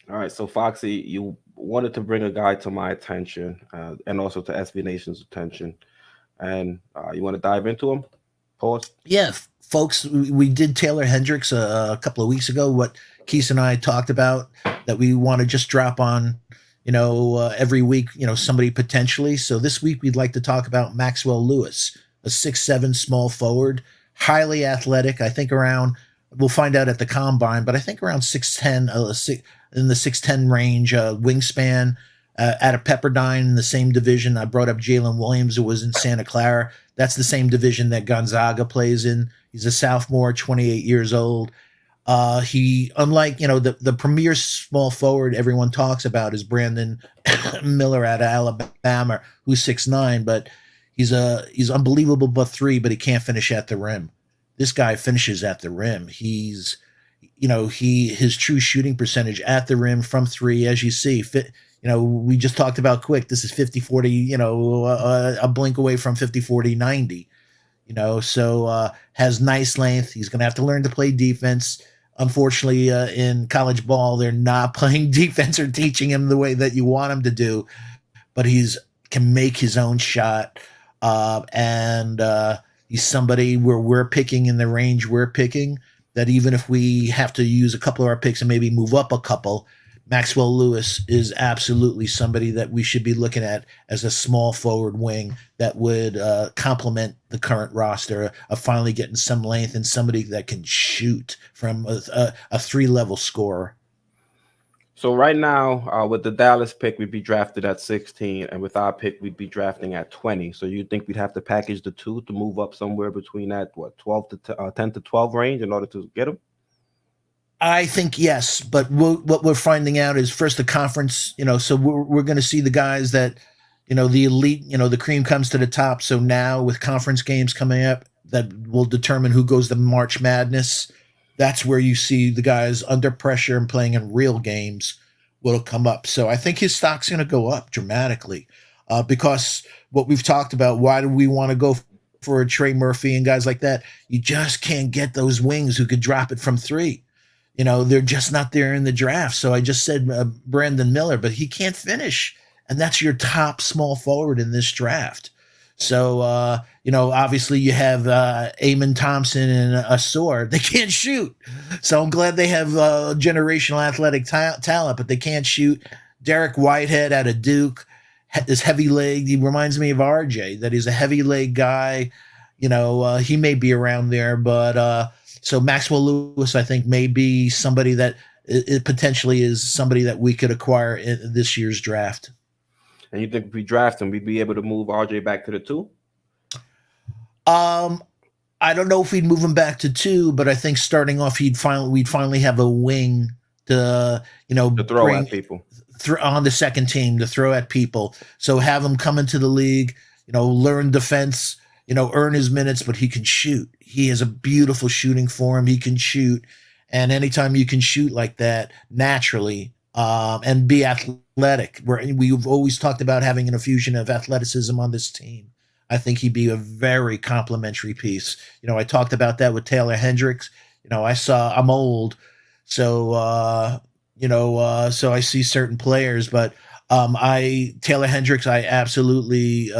All right, so Foxy, you wanted to bring a guy to my attention and also to SB Nation's attention, and you want to dive into him? Pause. Yeah, folks, we did Taylor Hendricks a couple of weeks ago. What Keith and I talked about that we want to just drop on, every week, somebody potentially. So this week we'd like to talk about Maxwell Lewis, a 6'7" small forward, highly athletic. I think around, we'll find out at the combine, but I think around 6'10", in the 6'10" range, wingspan. Out of Pepperdine in the same division. I brought up Jalen Williams, who was in Santa Clara. That's the same division that Gonzaga plays in. He's a sophomore, 28 years old. He, unlike, the premier small forward everyone talks about is Brandon Miller out of Alabama, who's 6'9", but he's unbelievable but three, but he can't finish at the rim. This guy finishes at the rim. He's, his true shooting percentage at the rim from three, as you see, we just talked about Quick. This is 50-40, a blink away from 50-40-90, so has nice length. He's going to have to learn to play defense. Unfortunately, in college ball, they're not playing defense or teaching him the way that you want him to do, but can make his own shot. And he's somebody where we're picking in the range we're picking, that even if we have to use a couple of our picks and maybe move up a couple, Maxwell Lewis is absolutely somebody that we should be looking at as a small forward wing that would complement the current roster of finally getting some length and somebody that can shoot from a three-level scorer. So right now, with the Dallas pick, we'd be drafted at 16, and with our pick, we'd be drafting at 20. So you think we'd have to package the two to move up somewhere between that 12 to 10 to 12 range in order to get them? I think yes, but what we're finding out is first the conference. So we're going to see the guys that, the elite. The cream comes to the top. So now with conference games coming up, that will determine who goes to March Madness. That's where you see the guys under pressure and playing in real games will come up. So I think his stock's going to go up dramatically, because what we've talked about. Why do we want to go for a Trey Murphy and guys like that? You just can't get those wings who could drop it from three. They're just not there in the draft. So I just said Brandon Miller, but he can't finish. And that's your top small forward in this draft. So, obviously you have Amon Thompson and Asor. They can't shoot. So I'm glad they have generational athletic talent, but they can't shoot. Derek Whitehead out of Duke is heavy legged. He reminds me of RJ, that he's a heavy leg guy. He may be around there, but so Maxwell Lewis, I think, may be somebody that it potentially is somebody that we could acquire in this year's draft. And you think if we draft him, we'd be able to move RJ back to the two? Um, I don't know if we'd move him back to two, but I think starting off, we'd finally have a wing to To throw bring at people. on the second team to throw at people. So have him come into the league, learn defense, earn his minutes, but he can shoot. He has a beautiful shooting form. He can shoot. And anytime you can shoot like that naturally, and be athletic, we've always talked about having an infusion of athleticism on this team. I think he'd be a very complimentary piece. I talked about that with Taylor Hendricks. I'm old, so, so I see certain players, but Taylor Hendricks, I absolutely,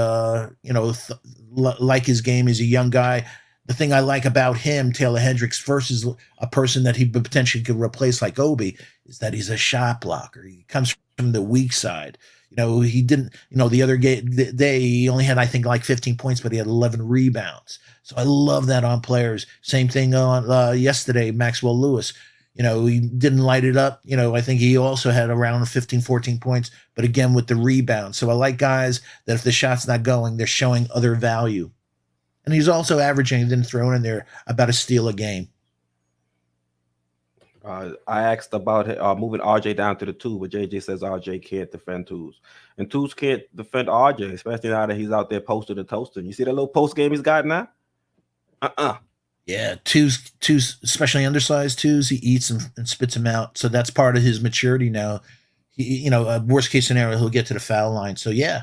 like his game. He's a young guy. The thing I like about him, Taylor Hendricks, versus a person that he potentially could replace like Obi, is that he's a shot blocker. He comes from the weak side. He didn't, the other day, he only had, I think, like 15 points, but he had 11 rebounds. So I love that on players. Same thing on yesterday, Maxwell Lewis. He didn't light it up. I think he also had around 15, 14 points, but again, with the rebound. So I like guys that if the shot's not going, they're showing other value. And he's also averaging, then thrown in there, about a steal a game. I asked about moving RJ down to the two, but JJ says RJ can't defend twos. And twos can't defend RJ, especially now that he's out there posting and toasting. You see that little post game he's got now? Uh-uh. Yeah, twos, especially undersized twos, he eats and spits them out. So that's part of his maturity now. Worst case scenario, he'll get to the foul line. So yeah,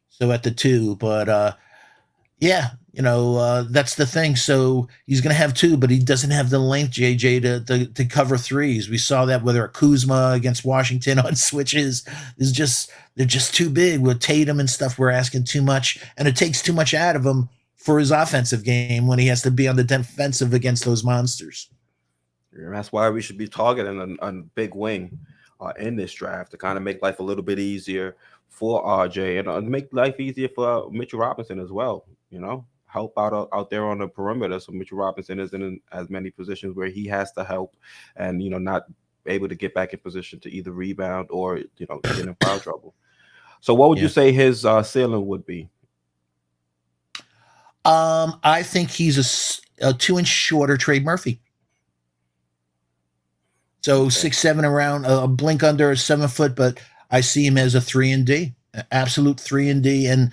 so at the two, but yeah, that's the thing. So he's going to have two, but he doesn't have the length, JJ, to cover threes. We saw that whether Kuzma against Washington on switches they're just too big with Tatum and stuff. We're asking too much, and it takes too much out of him for his offensive game when he has to be on the defensive against those monsters. Yeah, that's why we should be targeting a big wing in this draft to kind of make life a little bit easier for RJ and make life easier for Mitchell Robinson as well. Help out there on the perimeter, so Mitchell Robinson isn't in as many positions where he has to help, and not able to get back in position to either rebound or get in foul trouble. So, what would you Yeah. say his ceiling would be? I think he's a 2-inch shorter Trey Murphy. So Okay. 6'7" around a blink under a 7 foot, but I see him as a 3-and-D, absolute 3-and-D, and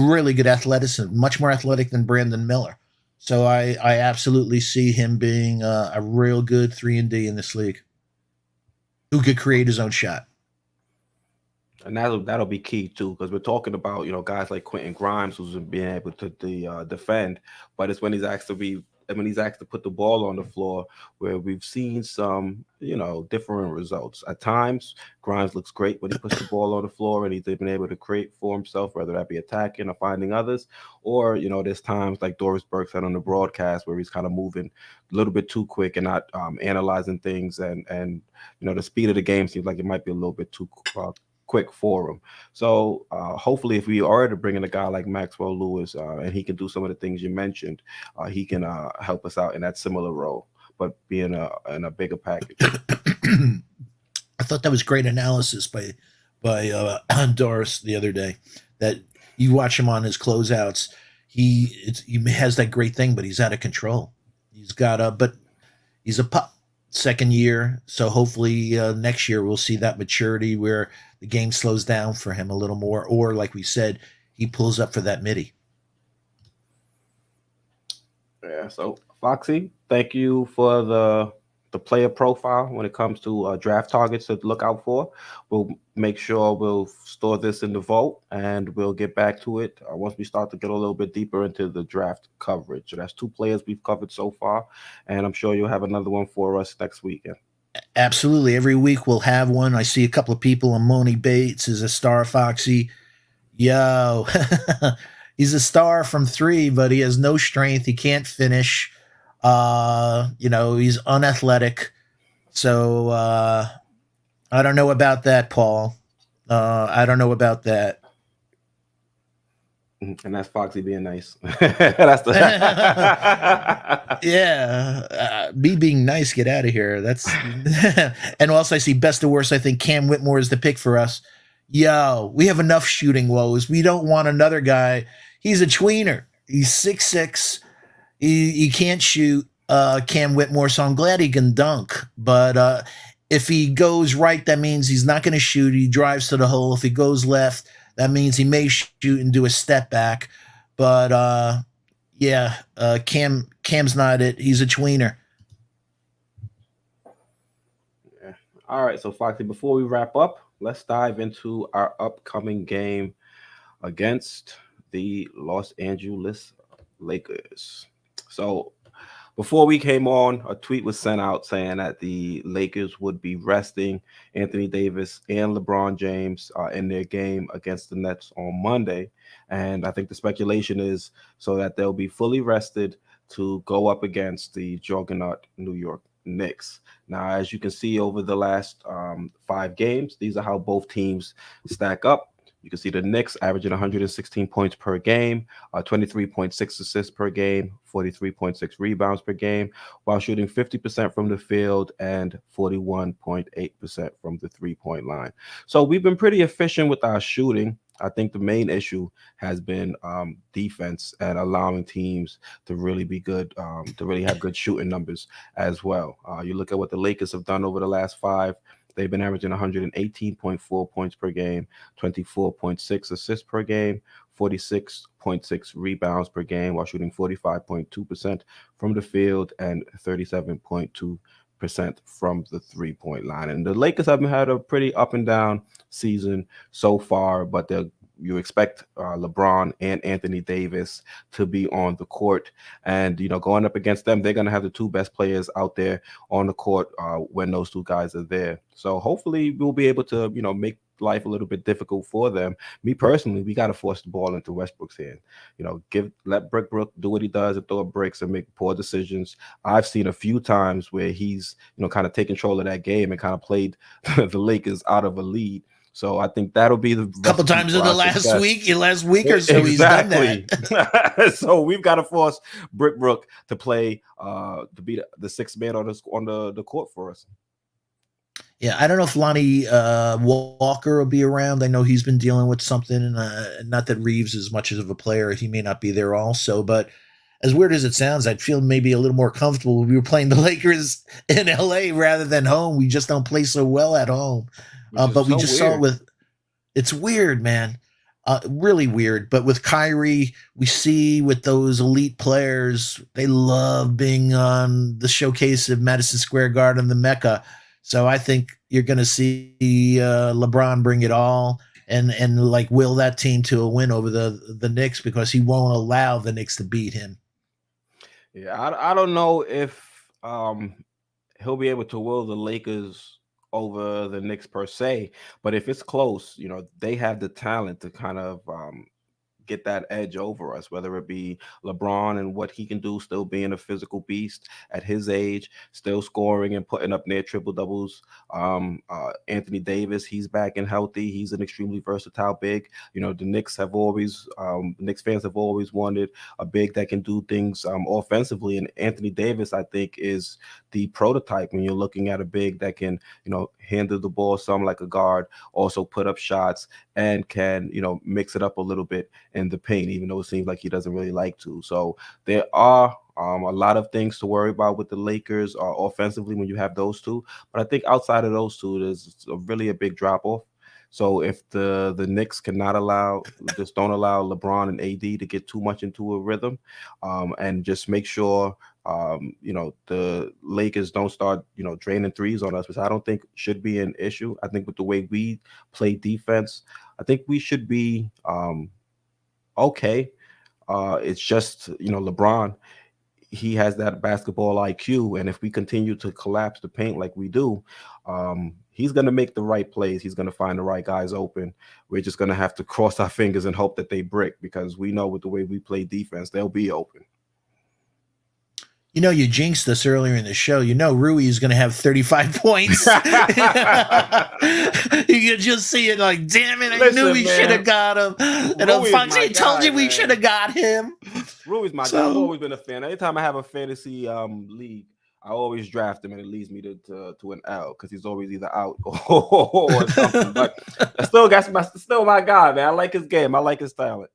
really good athleticism, much more athletic than Brandon Miller. So I absolutely see him being a real good 3-and-D in this league, who could create his own shot. And that'll be key too, because we're talking about guys like Quentin Grimes who's being able to defend, but it's when he's asked to put the ball on the floor where we've seen some different results. At times, Grimes looks great when he puts the ball on the floor and he's been able to create for himself, whether that be attacking or finding others, or there's times like Doris Burke said on the broadcast where he's kind of moving a little bit too quick and not analyzing things, and the speed of the game seems like it might be a little bit too quick for him. So hopefully, if we are to bring in a guy like Maxwell Lewis and he can do some of the things you mentioned, he can help us out in that similar role, but being in a bigger package. I thought that was great analysis by Doris the other day. That you watch him on his closeouts, he has that great thing, but he's out of control. He's got a but he's a pup. Second year, so hopefully next year we'll see that maturity where the game slows down for him a little more, or like we said, he pulls up for that midi. Yeah. So Foxy, thank you for the player profile when it comes to draft targets to look out for. We'll make sure we'll store this in the vault and we'll get back to it once we start to get a little bit deeper into the draft coverage. So that's two players we've covered so far, and I'm sure you'll have another one for us next weekend. Absolutely, every week we'll have one. I see a couple of people. Moni Bates is a star, Foxy. Yo, he's a star from three, but he has no strength. He can't finish. He's unathletic. So I don't know about that, Paul. I don't know about that. And that's Foxy being nice. That's the Yeah, me being nice, get out of here. That's and also I see best to worst. I think Cam Whitmore is the pick for us. Yo, we have enough shooting woes. We don't want another guy. He's a tweener. He's 6'6". He can't shoot. Cam Whitmore, so I'm glad he can dunk. But if he goes right, that means he's not going to shoot. He drives to the hole. If he goes left, that means he may shoot and do a step back. But Cam's not it. He's a tweener. Yeah. All right, so Foxy, before we wrap up, let's dive into our upcoming game against the Los Angeles Lakers. So before we came on, a tweet was sent out saying that the Lakers would be resting Anthony Davis and LeBron James in their game against the Nets on Monday. And I think the speculation is so that they'll be fully rested to go up against the juggernaut New York Knicks. Now, as you can see over the last 5 games, these are how both teams stack up. You can see the Knicks averaging 116 points per game, 23.6 assists per game, 43.6 rebounds per game, while shooting 50% from the field and 41.8% from the three-point line. So we've been pretty efficient with our shooting. I think the main issue has been defense and allowing teams to really be good, to really have good shooting numbers as well. You look at what the Lakers have done over the last 5. They've been averaging 118.4 points per game, 24.6 assists per game, 46.6 rebounds per game, while shooting 45.2% from the field and 37.2% from the three-point line. And the Lakers have had a pretty up and down season so far, but you expect LeBron and Anthony Davis to be on the court. And, going up against them, they're going to have the two best players out there on the court when those two guys are there. So hopefully we'll be able to, make life a little bit difficult for them. Me personally, we got to force the ball into Westbrook's hand. Let Brook do what he does and throw bricks and make poor decisions. I've seen a few times where he's, kind of taken control of that game and kind of played the Lakers out of a lead. So I think that'll be the couple times in the last week or so. Exactly. He's done that. So we've got to force Brook to play to be the sixth man on the court for us. Yeah, I don't know if Lonnie Walker will be around. I know he's been dealing with something. Not that Reeves is much of a player; he may not be there also. But as weird as it sounds, I'd feel maybe a little more comfortable if we were playing the Lakers in LA rather than home. We just don't play so well at home. But we just saw it with. It's weird, man. Really weird. But with Kyrie, we see with those elite players, they love being on the showcase of Madison Square Garden, the Mecca. So I think you're going to see LeBron bring it all and like will that team to a win over the Knicks because he won't allow the Knicks to beat him. Yeah, I don't know if he'll be able to will the Lakers over the Knicks per se, but if it's close, they have the talent to kind of get that edge over us, whether it be LeBron and what he can do, still being a physical beast at his age, still scoring and putting up near triple doubles. Anthony Davis, he's back and healthy. He's an extremely versatile big. The Knicks have always, Knicks fans have always wanted a big that can do things offensively, and Anthony Davis, I think, is the prototype when you're looking at a big that can, handle the ball some like a guard, also put up shots and can, mix it up a little bit in the paint, even though it seems like he doesn't really like to. So there are a lot of things to worry about with the Lakers offensively when you have those two. But I think outside of those two, there's really a big drop off. So if the Knicks cannot just don't allow LeBron and AD to get too much into a rhythm, and just make sure the Lakers don't start draining threes on us, which I don't think should be an issue. I think with the way we play defense, I think we should be okay. It's just LeBron, he has that basketball IQ, and if we continue to collapse the paint like we do, he's going to make the right plays. He's going to find the right guys open. We're just going to have to cross our fingers and hope that they brick, because we know with the way we play defense, they'll be open. You jinxed us earlier in the show. Rui is going to have 35 points. You can just see it like, damn it, I knew we should have got him. And Foxy told you we should have got him. Rui's my guy. I've always been a fan. Anytime I have a fantasy league, I always draft him, and it leads me to an L, because he's always either out or something. But still my guy, man. I like his game. I like his talent.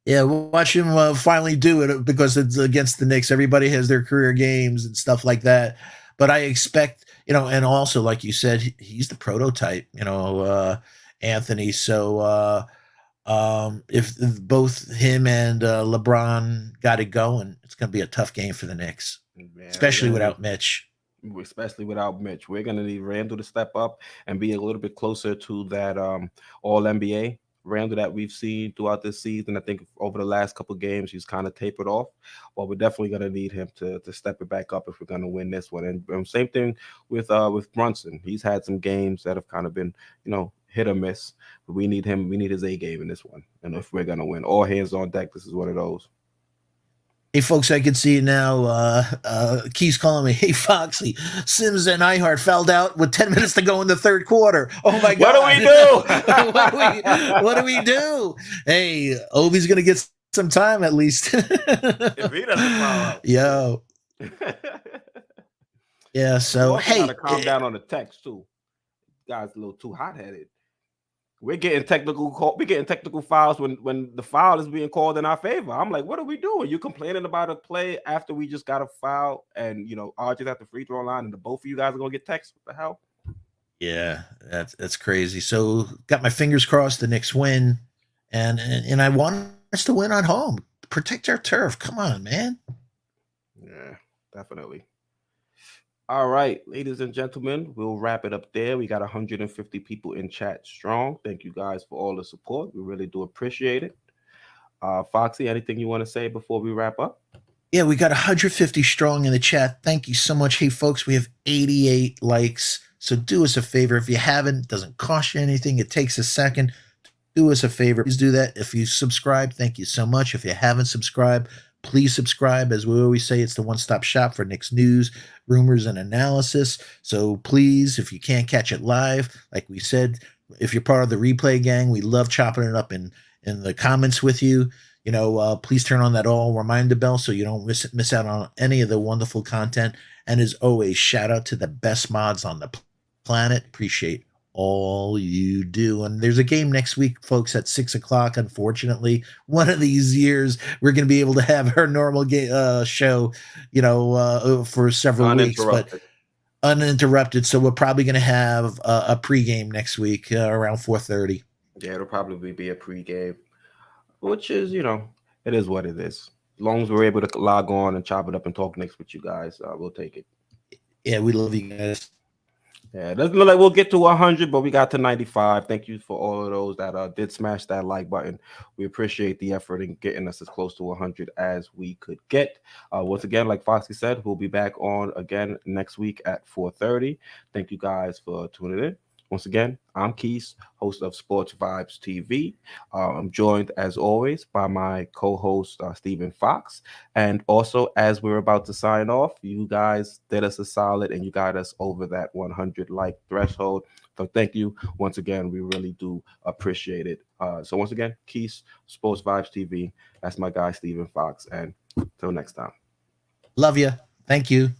Yeah, we'll watch him finally do it, because it's against the Knicks. Everybody has their career games and stuff like that. But I expect, and also, like you said, he's the prototype, Anthony. So if both him and LeBron got it going, it's going to be a tough game for the Knicks, especially without Mitch. Especially without Mitch. We're going to need Randall to step up and be a little bit closer to that All-NBA Randall that we've seen throughout this season. I think over the last couple of games, he's kind of tapered off. But we're definitely going to need him to step it back up if we're going to win this one. And same thing with Brunson. He's had some games that have kind of been, hit or miss. But we need him. We need his A game in this one. And if we're going to win, all hands on deck, this is one of those. Hey, folks, I can see now. Key's calling me. Hey, Foxy, Sims and Ihart fouled out with 10 minutes to go in the third quarter. Oh, my God. What do we do? Hey, Obi's going to get some time at least. If he doesn't foul out. Yo. Yeah, so, hey. Got to calm down on the text, too. Guy's a little too hot-headed. We're getting technical fouls when the foul is being called in our favor. I'm like, what are we doing? You complaining about a play after we just got a foul, and RJ's at the free throw line, and the both of you guys are gonna get text. What the hell? Yeah, that's crazy. So got my fingers crossed the Knicks win, and I want us to win on home. Protect our turf. Come on, man. Yeah, definitely. All right, ladies and gentlemen, we'll wrap it up there. We got 150 people in chat strong. Thank you guys for all the support. We really do appreciate it. Foxy, anything you want to say before we wrap up? Yeah, we got 150 strong in the chat. Thank you so much. Hey, folks, we have 88 likes. So do us a favor. If you haven't, it doesn't cost you anything. It takes a second. Do us a favor. Please do that. If you subscribe, thank you so much. If you haven't subscribed, please subscribe. As we always say, it's the one-stop shop for Knicks news, rumors, and analysis. So please, if you can't catch it live, like we said, if you're part of the replay gang, we love chopping it up in the comments with you. Please turn on that all reminder bell so you don't miss out on any of the wonderful content. And as always, shout out to the best mods on the planet. Appreciate all you do. And there's a game next week, folks, at 6:00. Unfortunately, one of these years we're going to be able to have our normal show, for several weeks, but uninterrupted. So we're probably going to have a pregame next week around 4:30. Yeah, it'll probably be a pregame, which is, it is what it is. As long as we're able to log on and chop it up and talk next with you guys, we'll take it. Yeah, we love you guys. Yeah, it doesn't look like we'll get to 100, but we got to 95. Thank you for all of those that did smash that like button. We appreciate the effort in getting us as close to 100 as we could get. Once again, like Foxy said, we'll be back on again next week at 4:30. Thank you guys for tuning in. Once again, I'm Keith, host of Sports Vibes TV. I'm joined, as always, by my co-host Stephen Fox, and also as we're about to sign off, you guys did us a solid, and you got us over that 100 like threshold. So thank you once again. We really do appreciate it. So once again, Keith, Sports Vibes TV. That's my guy Stephen Fox, and till next time. Love you. Thank you.